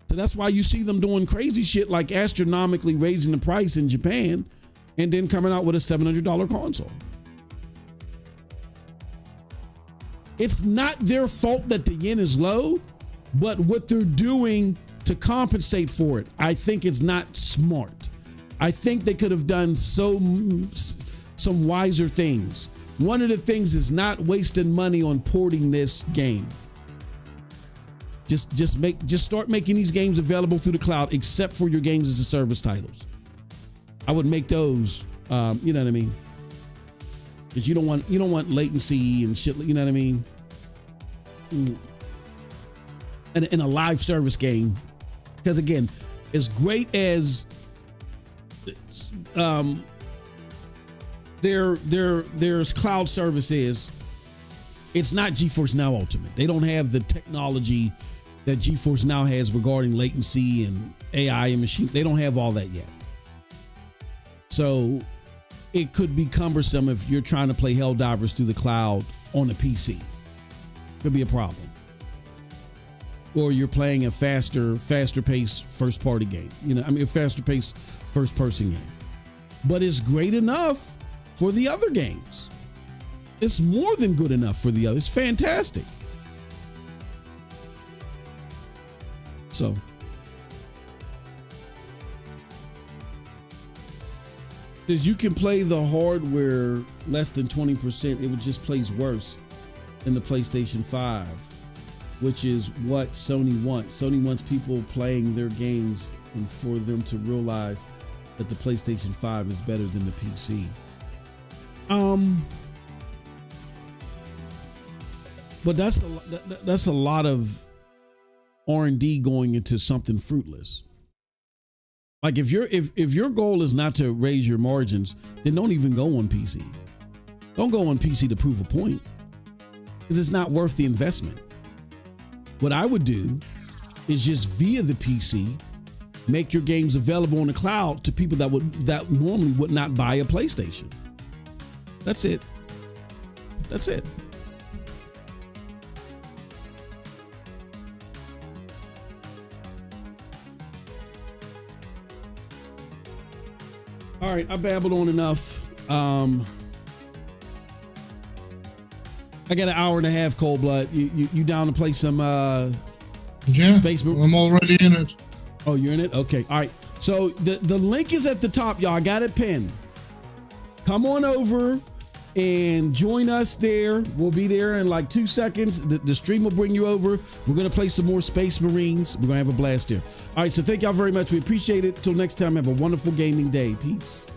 So that's why you see them doing crazy shit like astronomically raising the price in Japan and then coming out with a $700 console. It's not their fault that the yen is low, but what they're doing to compensate for it, I think it's not smart. I think they could have done some wiser things. One of the things is not wasting money on porting this game. Just start making these games available through the cloud, except for your games as a service titles. I would make those, you know what I mean? Because you don't want latency and shit. You know what I mean? In a live service game, because again, as great as there's cloud service is, it's not GeForce Now Ultimate. They don't have the technology that GeForce Now has regarding latency and AI and machine. They don't have all that yet. So it could be cumbersome if you're trying to play Helldivers through the cloud on a PC. Could be a problem. Or you're playing a faster paced first party game. A faster paced first person game. But it's great enough for the other games. It's more than good enough for the others. It's fantastic. So because you can play the hardware less than 20%, it just plays worse than the PlayStation 5, which is what Sony wants. Sony wants people playing their games and for them to realize that the PlayStation 5 is better than the PC. But that's a lot of R&D going into something fruitless. Like if your goal is not to raise your margins, then don't even go on PC. Don't go on PC to prove a point, because it's not worth the investment. What I would do is just via the PC, make your games available on the cloud to people that normally would not buy a PlayStation. That's it. That's it. All right, I babbled on enough. I got an hour and a half, Cold Blood. You down to play some Space Marine? I'm already in it. Oh, you're in it? Okay. All right. So the link is at the top, y'all. I got it pinned. Come on over and join us there. We'll be there in like 2 seconds. The stream will bring you over. We're going to play some more Space Marines. We're going to have a blast here. All right. So thank y'all very much. We appreciate it. Till next time, have a wonderful gaming day. Peace.